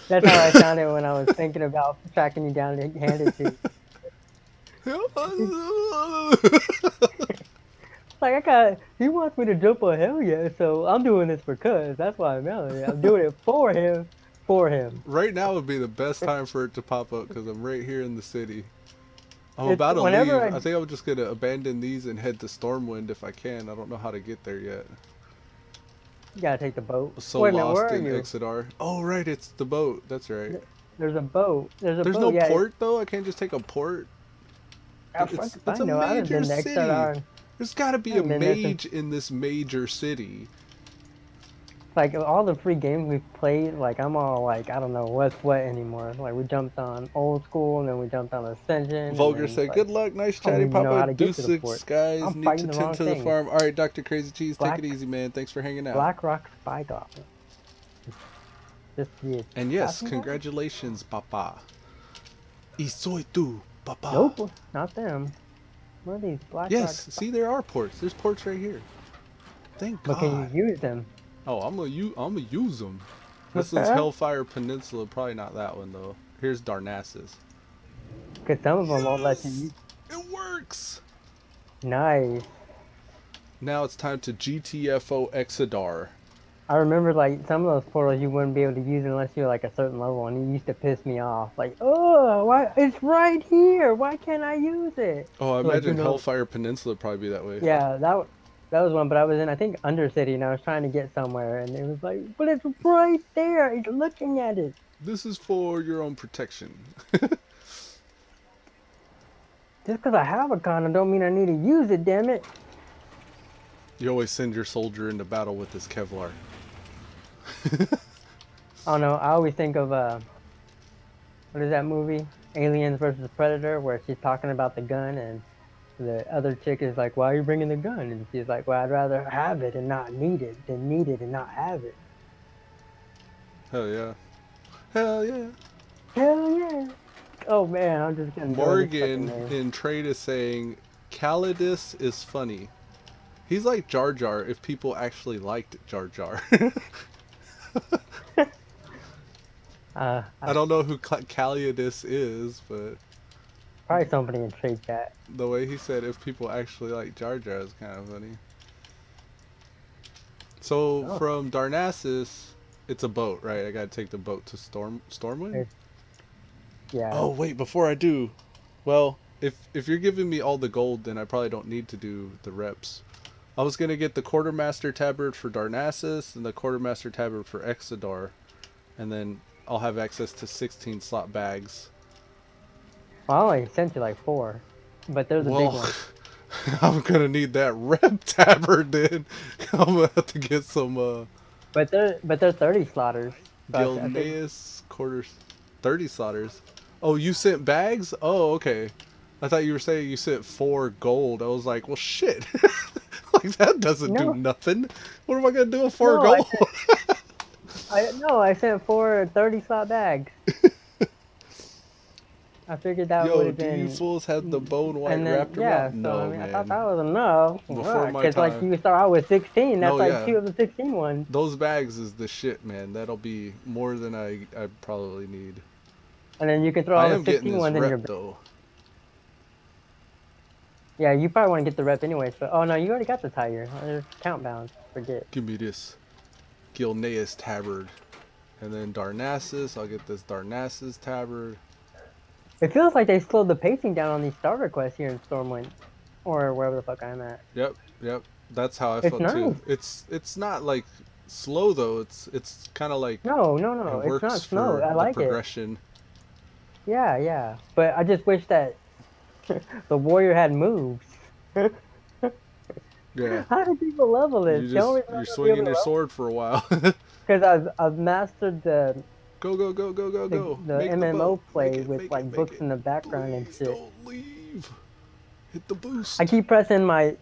That's how I sounded when I was thinking about tracking you down and hand it to you. Like, he wants me to jump on hell yeah, so I'm doing this for cuz. That's why I'm yelling it. I'm doing it for him. For him. Right now would be the best time for it to pop up because I'm right here in the city. I'm about to leave. I think I'm just going to abandon these and head to Stormwind if I can. I don't know how to get there yet. You gotta take the boat. So lost in Exodar. Oh, right, it's the boat. That's right. There's a boat. There's no port, though? I can't just take a port? It's a major city. There's got to be a mage in this major city. Like, all the free games we've played, like, I'm all like, I don't know what's what anymore. Like, we jumped on Old School, and then we jumped on Ascension. Vulgar said, like, good luck, nice chatting, Papa. Deuce 6 guys, need to tend to the farm. Alright, Dr. Crazy Cheese, take it easy, man. Thanks for hanging out. Black Rock Spy Goblin. And yes, congratulations, Papa. Y soy tu, Papa. Nope, not them. What are these Black Rock? See, there are ports. There's ports right here. Thank God. But can you use them? Oh, I'm gonna use them. This one's Hellfire Peninsula. Probably not that one though. Here's Darnassus. Cause some of them won't let you use. It works. Nice. Now it's time to GTFO Exodar. I remember like some of those portals you wouldn't be able to use unless you were like a certain level, and it used to piss me off. Like, oh, why? It's right here. Why can't I use it? Oh, I imagine Hellfire Peninsula would probably be that way. Yeah, that was one, but I was in, I think, Undercity, and I was trying to get somewhere, and it was like, but it's right there. He's looking at it. This is for your own protection. Just because I have a condom don't mean I need to use it, damn it. You always send your soldier into battle with this Kevlar. Oh no, I always think of, what is that movie? Aliens versus Predator, where she's talking about the gun, and the other chick is like, why are you bringing the gun? And she's like, well, I'd rather have it and not need it than need it and not have it. Hell yeah. Hell yeah. Hell yeah. Oh man, I'm just getting Morgan in trade is saying, Calidus is funny. He's like Jar Jar if people actually liked Jar Jar. I don't know who Calliadus is, but Probably somebody in trade chat. the way he said if people actually like Jar Jar is kind of funny. So Oh. from Darnassus, it's a boat, right? I gotta take the boat to Stormwind? Yeah. Oh wait, before I do, well, if you're giving me all the gold, then I probably don't need to do the reps. I was gonna get the Quartermaster Tabard for Darnassus and the Quartermaster Tabard for Exodar, and then I'll have access to 16 slot bags. Well, I only sent you like 4, but there's a big one. I'm gonna need that rep tabard then. I'm gonna have to get some But they're 30 slaughters. So I think, Gilneas quarters 30 slaughters. Oh, you sent bags? Oh, okay. I thought you were saying you sent 4 gold. I was like, well shit. Like that doesn't do nothing. What am I gonna do with 4 gold? I sent 4 30 slot bags. I figured that would have been. Do you fools have the bone white raptor yeah, mount? so, No, I mean, man. I thought that was enough. Before my Because like time. you start out with 16, that's No, like yeah. 2 of the 16 ones. Those bags is the shit, man. That'll be more than I probably need. And then you can throw I all am the getting 16 this ones in your. rep though. Yeah, you probably want to get the rep anyways. But oh no, you already got the tire. There's count bound. Forget. Give me this Gilneas tabard. And then Darnassus, I'll get this Darnassus tabard. It feels like they slowed the pacing down on these starter quests here in Stormwind, or wherever the fuck I'm at. Yep. That's how I felt too. It's not like slow though. It's kind of like No, it it's works not slow. for I like the progression. Yeah. But I just wish that the warrior had moves. Yeah. How do people level this? You're swinging your sword for a while. Because I've mastered the Go. the Make MMO boat. play Make it, with make like it, make books it. in the background and Please shit. don't leave. Hit the boost. I keep pressing my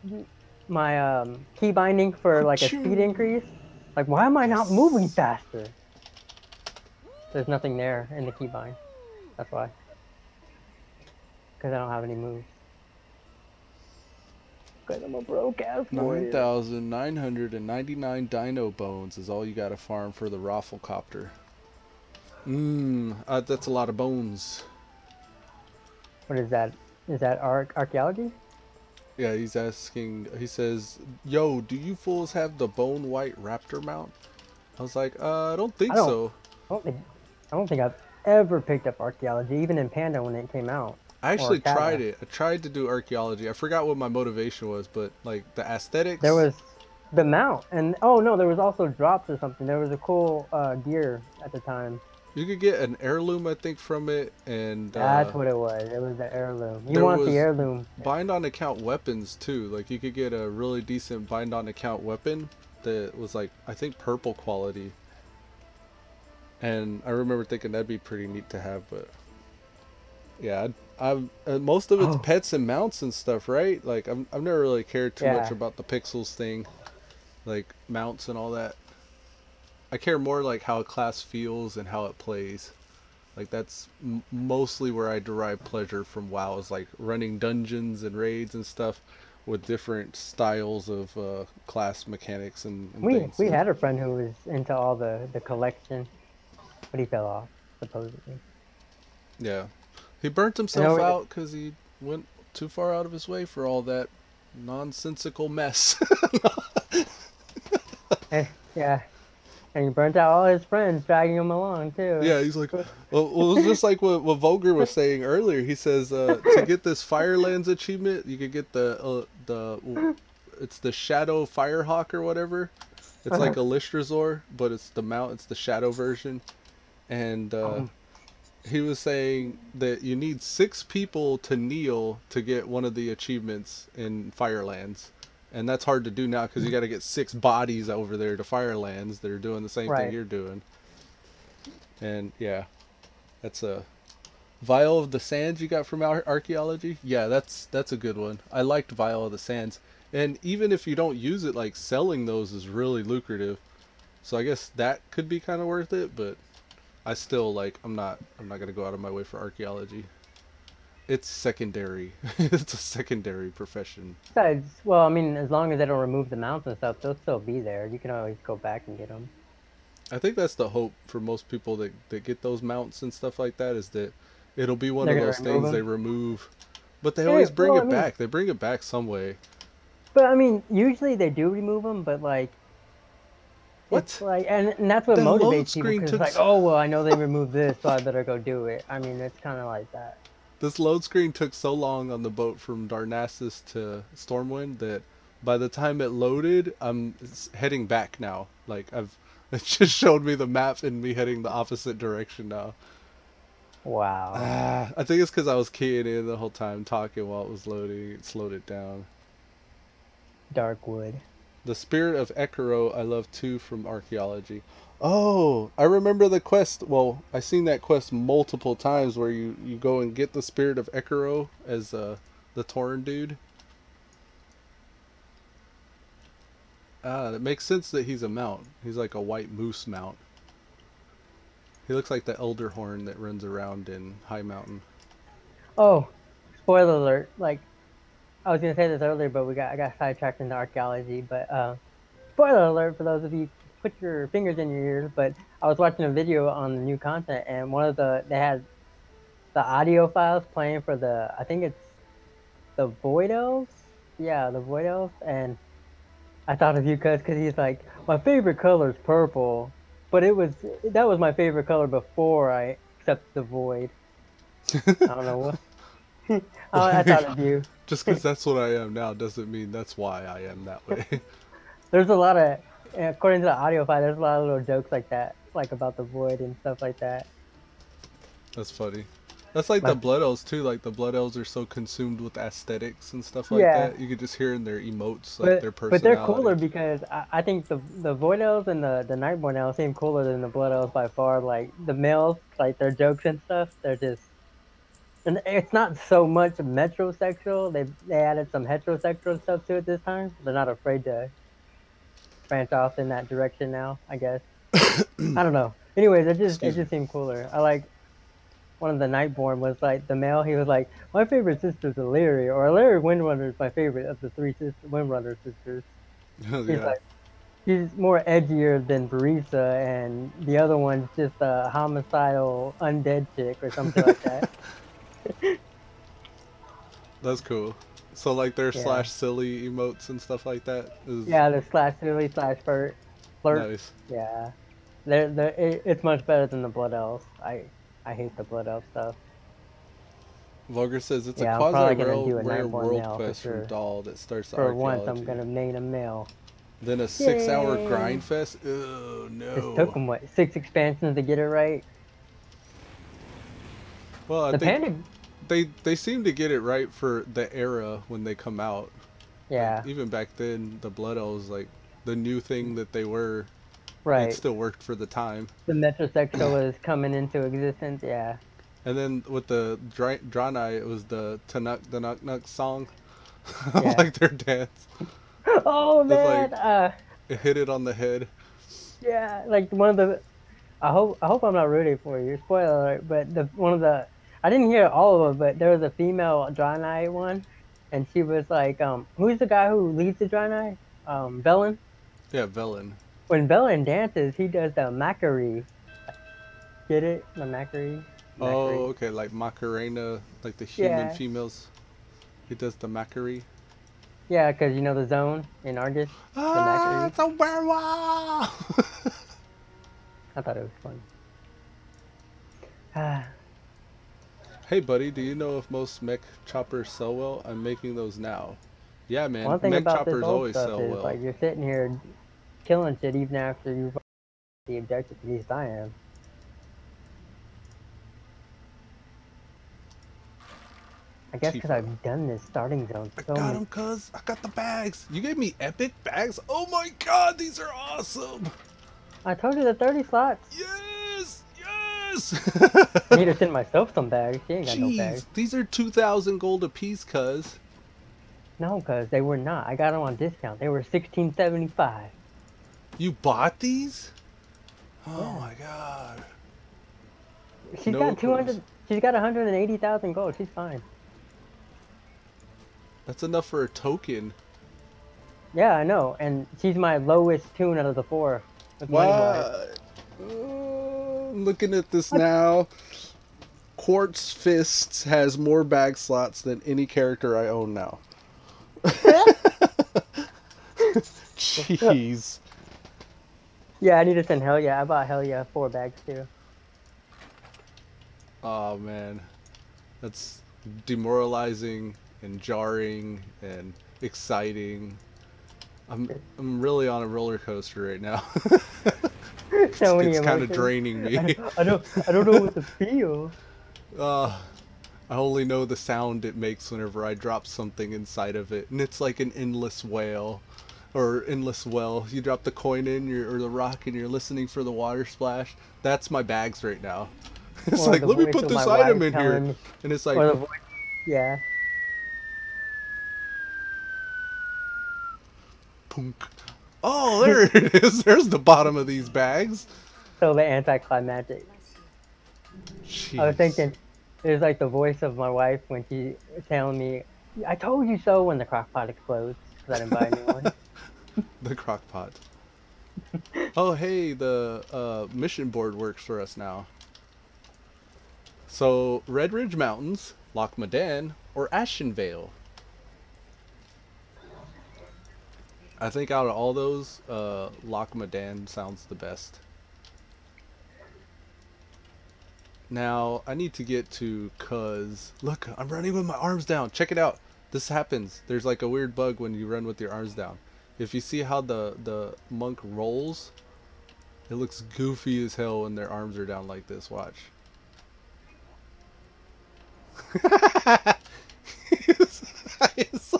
key binding for like a speed Achoo. increase. Like, why am I not moving faster? There's nothing there in the keybind. That's why. Because I don't have any moves. Because I'm a broke ass warrior. 9,999 dino bones is all you gotta farm for the Rafflecopter. That's a lot of bones. What is that? Is that archaeology? Yeah, he's asking, he says, yo, do you fools have the bone white raptor mount? I was like, I don't think so. I don't think I've ever picked up archaeology, even in Panda when it came out. I actually tried it. I tried to do archaeology. I forgot what my motivation was, but like the aesthetics. There was the mount, and oh no, there was also drops or something. There was a cool gear at the time. You could get an heirloom, I think, from it, and That's what it was. It was the heirloom. You want the heirloom. Bind on account weapons too. Like you could get a really decent bind on account weapon that was like, I think, purple quality. And I remember thinking that'd be pretty neat to have, but yeah, I've most of it's pets and mounts and stuff, right? Like I've never really cared too much about the pixels thing, like mounts and all that. I care more like how a class feels and how it plays. Like that's mostly where I derive pleasure from WoW, is like running dungeons and raids and stuff with different styles of class mechanics and things. We had a friend who was into all the collection, but he fell off supposedly. Yeah, he burnt himself out because he went too far out of his way for all that nonsensical mess. Yeah. And he burnt out all his friends, dragging him along too. Yeah, he's like, well, it was just like what Volger was saying earlier. He says to get this Firelands achievement, you could get it's the Shadow Firehawk or whatever. It's like a Listrazor, but it's the mount. It's the Shadow version, and he was saying that you need 6 people to kneel to get one of the achievements in Firelands. And that's hard to do now because you got to get 6 bodies over there to Firelands that are doing the same thing you're doing. And yeah, that's a Vial of the Sands you got from archaeology. Yeah, that's a good one. I liked Vial of the Sands, and even if you don't use it, like selling those is really lucrative. So I guess that could be kind of worth it. But I still like I'm not gonna go out of my way for archaeology. It's secondary. It's a secondary profession. Besides, well, I mean, as long as they don't remove the mounts and stuff, they'll still be there. You can always go back and get them. I think that's the hope for most people that get those mounts and stuff like that, is that it'll be one They're of gonna those remove things they them. remove, but they Yeah, always bring well, I it mean, back. They bring it back some way. but I mean, usually they do remove them, but like it's What? like, and that's what The load motivates people screen because it's took like, oh well, I know they removed this, so I better go do it. I mean, it's kind of like that. this load screen took so long on the boat from Darnassus to Stormwind that by the time it loaded, I'm heading back now. Like it just showed me the map and me heading the opposite direction now. Wow, I think it's because I was keying in the whole time talking while it was loading. It slowed it down. Darkwood. The Spirit of Ekaro I love too from archaeology. Oh, I remember the quest. Well, I seen that quest multiple times where you go and get the Spirit of Ekaro as the Tauren dude. Ah, it makes sense that he's a mount. He's like a white moose mount. He looks like the Elder Horn that runs around in High Mountain. Oh, spoiler alert! Like I was gonna say this earlier, but I got sidetracked into archaeology. But spoiler alert for those of you put your fingers in your ears. But I was watching a video on the new content, and they had the audio files playing for I think it's the Void Elves. Yeah, the Void Elves, and I thought of you because he's like, my favorite color is purple, but that was my favorite color before I accepted the Void. I don't know what. I thought of you. Just because that's what I am now doesn't mean that's why I am that way. There's a lot of, according to the audio file, there's a lot of little jokes like that, like about the Void and stuff like that. That's funny. That's like the Blood Elves too. Like the Blood Elves are so consumed with aesthetics and stuff like Yeah. that. You could just hear in their emotes like their personality. But they're cooler because I think the Void Elves and the Nightborn Elves seem cooler than the Blood Elves by far. Like the males, like their jokes and stuff, they're just, and it's not so much metrosexual. They added some heterosexual stuff to it this time. They're not afraid to branch off in that direction now, I guess. I don't know. Anyways, it just seemed cooler. I like one of the Nightborn was like the male. He was like, my favorite sister's Illyria, or Illyria Windrunner is my favorite of the three Windrunner sisters. Oh, He's yeah. like, she's more edgier than Barisa, and the other one's just a homicidal undead chick or something like that. That's cool. So like their Yeah. /silly emotes and stuff like that is Yeah, the /silly /flirt. nice. Yeah, it's much better than the Blood Elves. I hate the Blood Elf stuff. Vulgar says it's Yeah, a I'm probably gonna do quasi a rare Nightborn world male for quest sure. from Dahl that starts the For archaeology. once, I'm gonna main a male. Then a 6-hour Yay! grind fest. Oh no. It took them what 6 expansions to get it right. Well, I The think Panda, they seem to get it right for the era when they come out. yeah, Like, even back then, the Blood Elves, like the new thing that they were, right. it still worked for the time. The metrosexual is coming into existence. Yeah, And then with the Draenei, it was the Tanuk the Nuk Nuk song, Yeah. like their dance. Oh It's man, like- It hit it on the head. yeah, like one of the. I hope I'm not rooting for you. Spoiler alert, but I didn't hear all of them, but there was a female Draenei one, and she was like, who's the guy who leads the Draenei? Velen. Yeah, Velen. When Velen dances, he does the Macari. Get it? The Macari. Oh, okay, like Macarena, like the human Yeah. females. He does the Macari. Yeah, because you know the zone in Argus. Ah, Macari. it's a werewolf! I thought it was fun. Ah, Hey, buddy, do you know if most mech choppers sell well? I'm making those now. Yeah, man, one thing mech about this choppers old always stuff sell is well. like you're sitting here killing shit even after you've the objective. At least I am. I guess because Cheaper. I've done this starting zone I so got many. them, cuz. I got the bags. You gave me epic bags? Oh my god, these are awesome! I told you the 30 slots. Yes! Yes! I need to send myself some bags. She ain't got no Jeez, bags. these are 2,000 gold apiece, cuz. No, because they were not. I got them on discount. They were $16.75. You bought these? Oh Yeah. my god. She's No got 200. clues. She's got 180,000 gold. She's fine. That's enough for a token. Yeah, I know. And she's my lowest tune out of the 4. With Money Wise. What? I'm looking at this now. Quartzfist has more bag slots than any character I own now. Jeez. Yeah, I need to send Hell Yeah. I bought Hell Yeah 4 bags too. Oh man, that's demoralizing and jarring and exciting. I'm really on a roller coaster right now. So many It's kind of emotions. draining me. I don't know what to feel. I only know the sound it makes whenever I drop something inside of it, and it's like an endless whale, or endless well. You drop the coin in, or the rock, and you're listening for the water splash. That's my bags right now. It's Or like, the let me voice put of this my item wife in here, telling me- and it's like, Or the voice, yeah. punk. Oh, there it is. There's the bottom of these bags. So the anticlimactic. Jeez. I was thinking, it was like the voice of my wife when she was telling me, "I told you so," when the crock pot explodes because I didn't buy a new one. The crock pot. Oh, hey, the mission board works for us now. So, Red Ridge Mountains, Loch Madan, or Ashenvale. I think out of all those, Loch Madan sounds the best. Now, I need to get to cuz... Look, I'm running with my arms down. Check it out. This happens. There's like a weird bug when you run with your arms down. If you see how the monk rolls, it looks goofy as hell when their arms are down like this. Watch. it's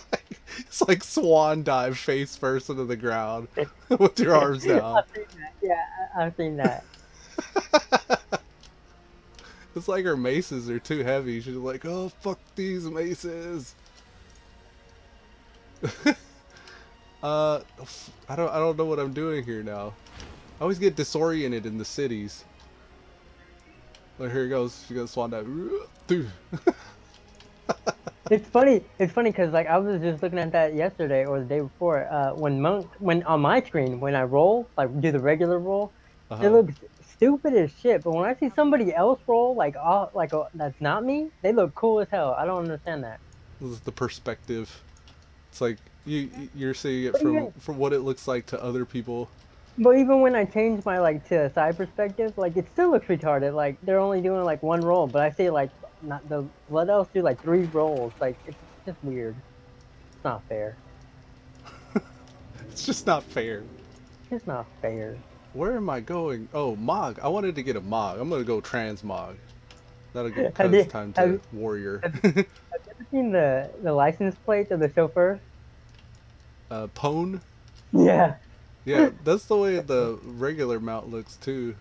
like swan dive face first into the ground with your arms down. I've seen that. Yeah, I've seen that. It's like her maces are too heavy. She's like, oh, fuck these maces. I don't know what I'm doing here now. I always get disoriented in the cities. Oh, here it goes. She goes swan dive. It's funny because like I was just looking at that yesterday or the day before. When on my screen when I roll, like do the regular roll, it looks stupid as shit. But when I see somebody else roll, that's not me, they look cool as hell. I don't understand that. This is the perspective. It's like you're seeing it from what it looks like to other people. But even when I change my to a side perspective, like it still looks retarded. Like they're only doing like one roll, but I see like not the what else do like 3 rolls. Like it's just weird. It's not fair. It's just not fair. It's just not fair. Where am I going? Oh, Mog. I wanted to get a Mog. I'm gonna go transmog. That'll get time to warrior. Have you ever seen the license plate of the chauffeur? Pone? Yeah. Yeah, that's the way the regular mount looks too.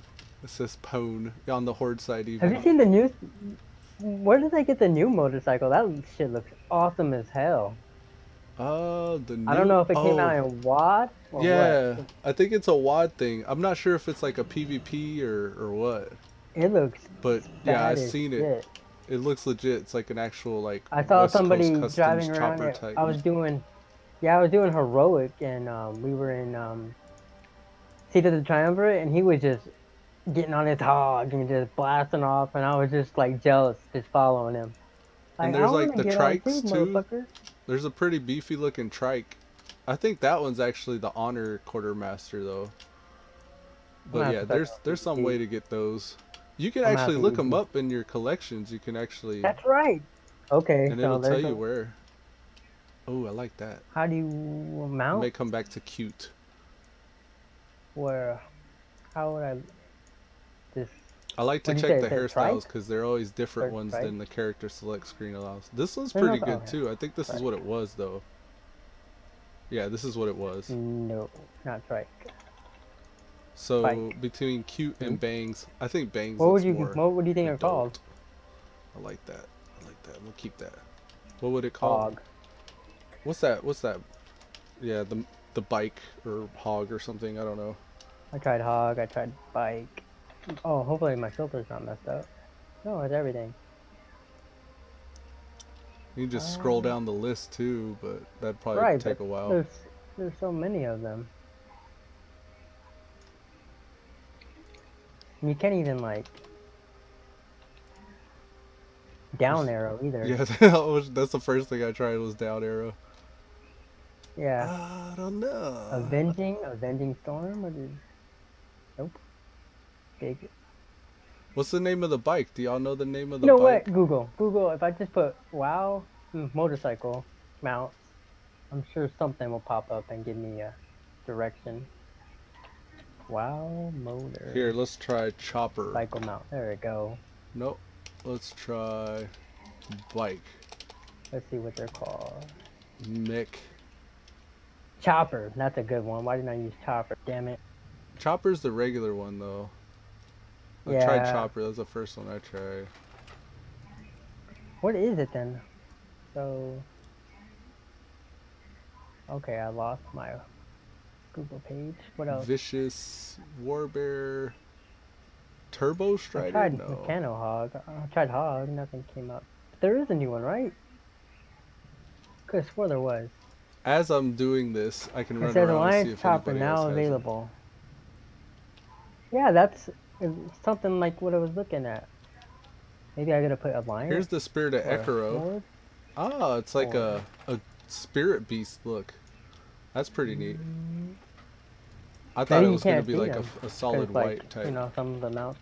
It says Pone on the horde side even. Have you seen the new? Where did they get the new motorcycle? That shit looks awesome as hell. The new... I don't know if it came out in WAD or yeah, what. I think it's a WAD thing. I'm not sure if it's like a PvP or what. It looks. But yeah, I've seen it. It looks legit. It's like an actual like. I saw West somebody Coast driving Customs around chopper it. type. I was doing heroic, and we were in Seat of the Triumvirate, and he was just getting on his hog and just blasting off, and I was just like jealous, just following him. And there's like the trikes too. Too. There's a pretty beefy looking trike. I think that one's actually the honor quartermaster though. But yeah, there's some way to get those. You can actually look them up in your collections. You can actually. That's right. Okay. And it'll tell you where. Oh, I like that. How do you mount? It may come back to cute. Where? How would I? This. I like to check the hairstyles because they're always different ones than the character select screen allows. This one's pretty good too. I think this is what it was though. Yeah, this is what it was. No, not trike. So between cute and bangs, I think bangs. What would you think they're called? I like that. I like that. We'll keep that. What would it call? Hog. What's that? What's that? Yeah, the bike or hog or something. I don't know. I tried hog. I tried bike. Oh, hopefully my filter's not messed up. No, it's everything. You can just scroll down the list too, but that'd probably take a while. There's so many of them. You can't even like down arrow either. Yeah, that's the first thing I tried was down arrow. Yeah. I don't know. Avenging storm. What is? Nope. Big. What's the name of the bike? Do y'all know the name of You the know bike? what? Google. If I just put WoW motorcycle mounts, I'm sure something will pop up and give me a direction. WoW motor. Here, let's try chopper. Cycle mount. There we go. Nope. Let's try bike. Let's see what they're called. Mech. Chopper. That's a good one. Why didn't I use chopper? Damn it. Chopper's the regular one though. I Yeah. tried chopper. That was the first one I tried. What is it then? So. Okay, I lost my Google page. What else? Vicious Warbear. Turbo I Strider? tried No. Mechano Hog. I tried Hog. Nothing came up. There is a new one, right? Could have swore there was. As I'm doing this, I can It run says around and see Alliance if Chopper anybody else now has it. available. Yeah, that's something like what I was looking at. Maybe I gotta put Alliance. Here's the Spirit of or Ekaro. Horde? Ah, it's like a spirit beast look. That's pretty neat. I thought Maybe it you was going to can't be see like them, a solid 'cause, white like, type. You know, some of them out.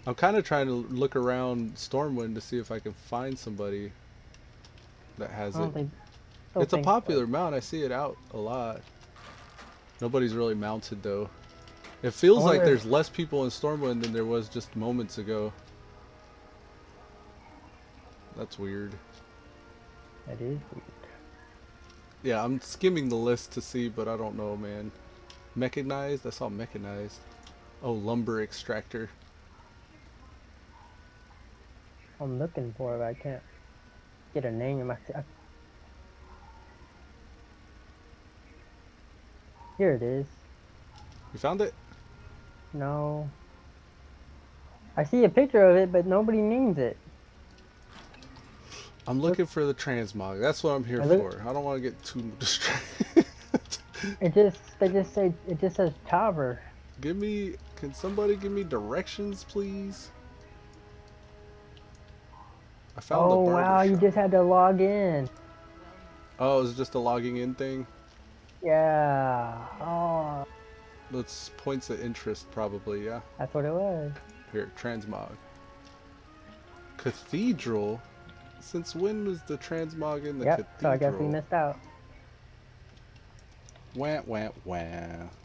I'm kind of trying to look around Stormwind to see if I can find somebody that has I it. don't think. It's a popular mount. I see it out a lot. Nobody's really mounted though. It feels like there's less people in Stormwind than there was just moments ago. That's weird. That is weird. Yeah, I'm skimming the list to see, but I don't know, man. Mechanized? I saw mechanized. Oh, lumber extractor. I'm looking for it, but I can't get a name. Here it is. You found it? No. I see a picture of it, but nobody names it. I'm looking for the transmog. That's what I'm here for. I don't want to get too distracted. They just say, it just says Chopper. Can somebody give me directions, please? I found the barber wow, you shop. just had to log in. Oh, it's just a logging in thing? Yeah. Oh. That's points of interest, probably, yeah. That's what it was. Here, transmog. Cathedral? Since when was the transmog in the cathedral? So I guess we missed out. Wah, wah, wah.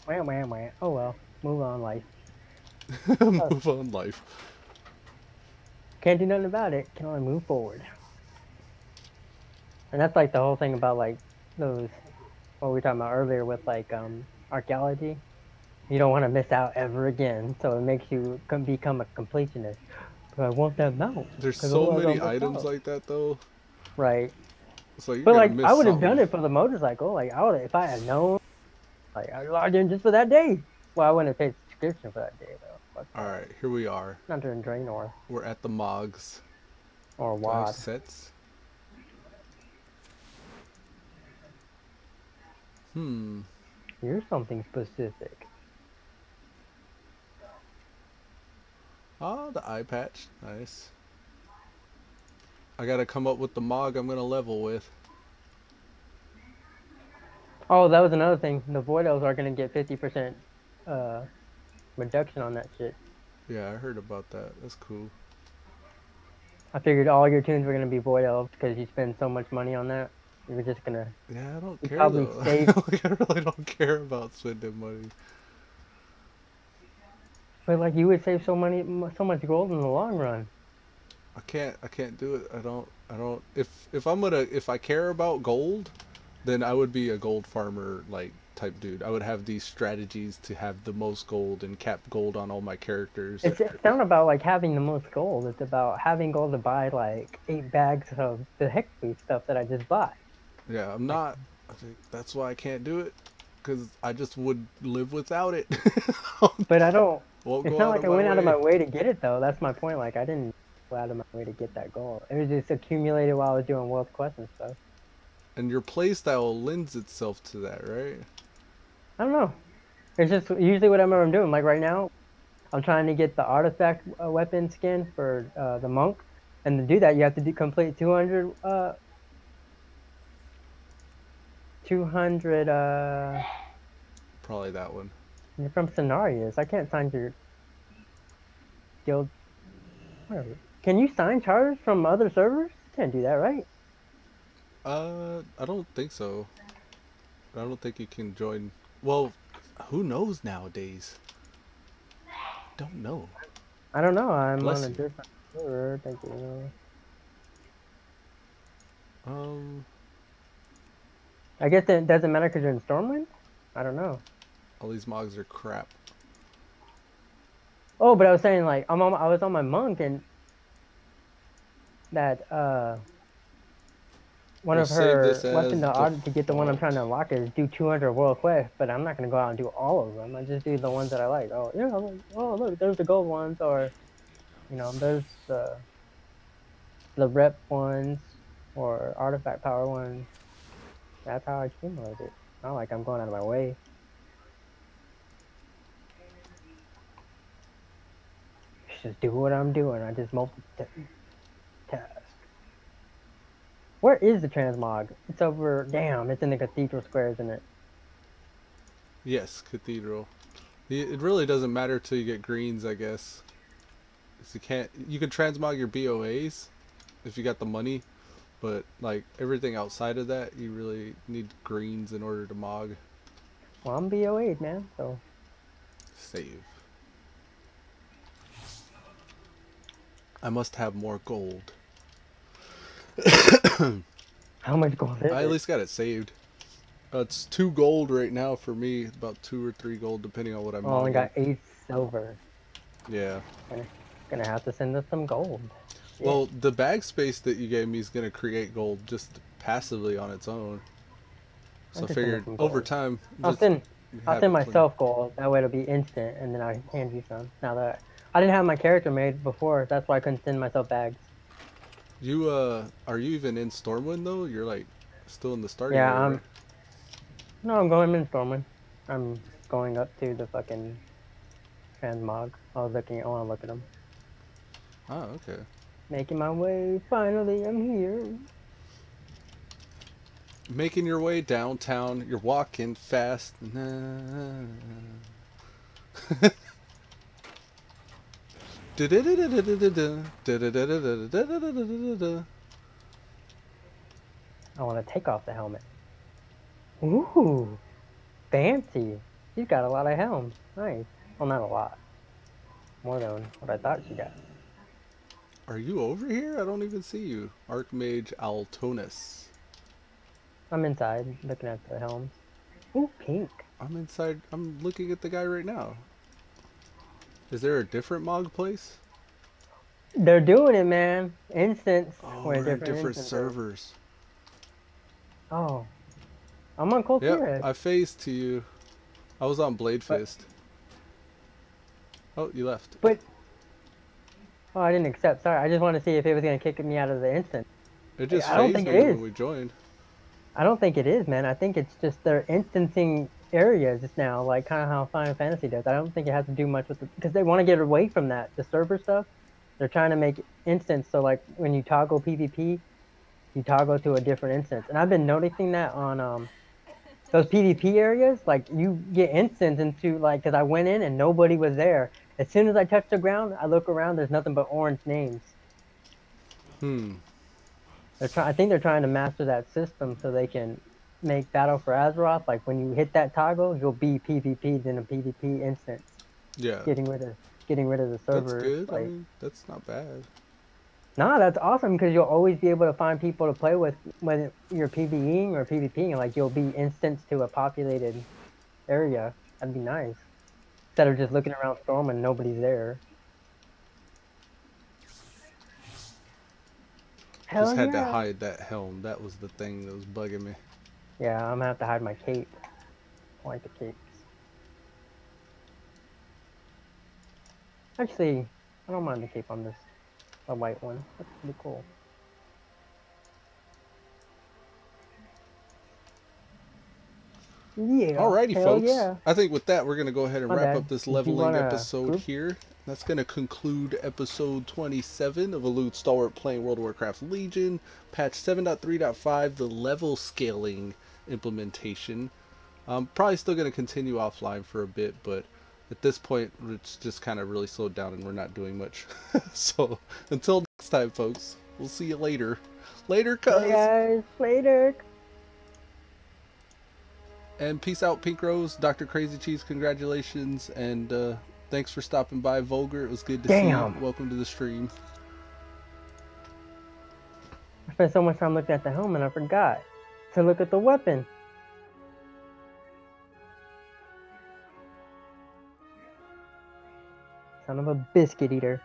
Wah, wah, wah. Oh well. Move on, life. Move on, life. Can't do nothing about it. Can only move forward. And that's like the whole thing about like those, what we were talking about earlier with like archaeology. You don't want to miss out ever again, so it makes you become a completionist. But I want that mount. There's so many items like that though. Right. It's like, But like, I would have done it for the motorcycle. Like, I would, if I had known. Like, I logged in just for that day. Well, I wouldn't have paid subscription for that day though. All right, here we are. Not during Draenor. We're at the Mogs. Or Do I have WAD. sets. Here's something specific. Oh, the eye patch. Nice. I gotta come up with the Mog I'm gonna level with. Oh, that was another thing. The Void Elves are gonna get 50% reduction on that shit. Yeah, I heard about that. That's cool. I figured all your tunes were gonna be Void Elves because you spend so much money on that. You were just gonna. Yeah, I don't You care probably though. save- I really don't care about spending money. But like, you would save so much gold in the long run. I can't do it. I don't. If I care about gold, then I would be a gold farmer like type dude. I would have these strategies to have the most gold and cap gold on all my characters. It's not about like having the most gold. It's about having gold to buy like 8 bags of the Hex Boost stuff that I just bought. Yeah, I'm not. I think that's why I can't do it, because I just would live without it. But I don't. Won't It's go not out like of I my went out of my way. way to get it though. That's my point. Like, I didn't go out of my way to get that gold. It was just accumulated while I was doing world quests and stuff. And your playstyle lends itself to that, right? I don't know. It's just usually what I remember I'm doing. Like right now, I'm trying to get the artifact weapon skin for the monk, and to do that, you have to complete 200 Probably that one. from scenarios. I can't sign your guild. Whatever. Can you sign charters from other servers? Can't do that, right? I don't think so. I don't think you can join. Well, who knows nowadays? Don't know. I don't know. I'm on Bless a you. different server. Thank you. Um, I guess it doesn't matter because you're in Stormwind? I don't know. all these mogs are crap. Oh, but I was saying, like, I was on my monk, and that, one We'll of save her this weapon as to get the one I'm trying to default. unlock is do 200 world quest, but I'm not going to go out and do all of them. I just do the ones that I like. Oh, yeah, oh, look, there's the gold ones, or, there's the rep ones, or artifact power ones. That's how I accumulate it. Not like I'm going out of my way. Just do what I'm doing. I just multitask. Where is the transmog? It's over. Damn, it's in the cathedral square, isn't it? Yes, Cathedral. It really doesn't matter till you get greens, I guess. 'Cause you can transmog your BOAs if you got the money, but like everything outside of that, you really need greens in order to mog. Well, I'm BO8, man. So Save. I must have more gold. how much gold is I at it? least got it saved. It's 2 gold right now for me, about 2 or 3 gold depending on what I'm I only mogging. got 8 silver. Yeah. Gonna have to send us some gold. Yeah. Well, the bag space that you gave me is going to create gold just passively on its own. So I just send us figured some over gold. time, I'll just send have it plenty. myself gold. That way it'll be instant, and then I can hand you some. Now that I didn't have my character made before, that's why I couldn't send myself bags. You are you even in Stormwind though? You're like still in the starting Yeah, area, right? I'm going in Stormwind. I'm going up to the fucking transmog. I want to look at them. Oh, okay. Making my way. Finally, I'm here. Making your way downtown. You're walking fast. I want to take off the helmet. Ooh, fancy. She's got a lot of helms. Nice. Well, not a lot. More than what I thought she got. Are you over here? I don't even see you. Archmage Altonus. I'm inside looking at the helms. Ooh, pink. I'm inside. I'm looking at the guy right now. Is there a different mog place? They're doing it, man. Instance. Oh, We're in we're in different different instances. servers. Oh. I'm on Cold Yep, Fear. I phased to you. I was on Bladefist. Oh, you left. But oh, I didn't accept. Sorry, I just wanted to see if it was gonna kick me out of the instance. It just I don't phased think it me is. when we joined. I don't think it is, man. I think it's just they're instancing areas now, like kind of how Final Fantasy does. I don't think it has to do much with because they want to get away from that, the server stuff. They're trying to make instance so like when you toggle PvP, you toggle to a different instance. And I've been noticing that on those PvP areas, like you get instance into like because I went in and nobody was there. As soon as I touch the ground, I look around. There's nothing but orange names. I think they're trying to master that system so they can make Battle for Azeroth. Like when you hit that toggle, you'll be PvP'd in a PvP instance. Yeah. Getting rid of the servers. That's good. Like, I mean, that's not bad. nah, that's awesome because you'll always be able to find people to play with when you're PvEing or PvPing. Like you'll be instanced to a populated area. That'd be nice. Instead of just looking around Storm and nobody's there. Hell Just had to yeah. hide that helm. That was the thing that was bugging me. Yeah, I'm gonna have to hide my cape. I like the capes. Actually, I don't mind the cape on this. A white one. That's pretty cool. Yeah. Alrighty, hell folks. Yeah. I think with that, we're going to go ahead and My wrap bad. up this Did you leveling wanna episode group? here. That's going to conclude episode 27 of Elude Stalwart playing World of Warcraft Legion, patch 7.3.5, the level scaling implementation. I'm probably still going to continue offline for a bit, but at this point, it's just kind of really slowed down and we're not doing much. So, until next time, folks, we'll see you later. Later, cuz! Bye, guys. Later. And peace out, Pink Rose. Dr. Crazy Cheese, congratulations. And thanks for stopping by, Vulgar. It was good to see you. Welcome to the stream. I spent so much time looking at the helmet, I forgot to look at the weapon. Son of a biscuit eater.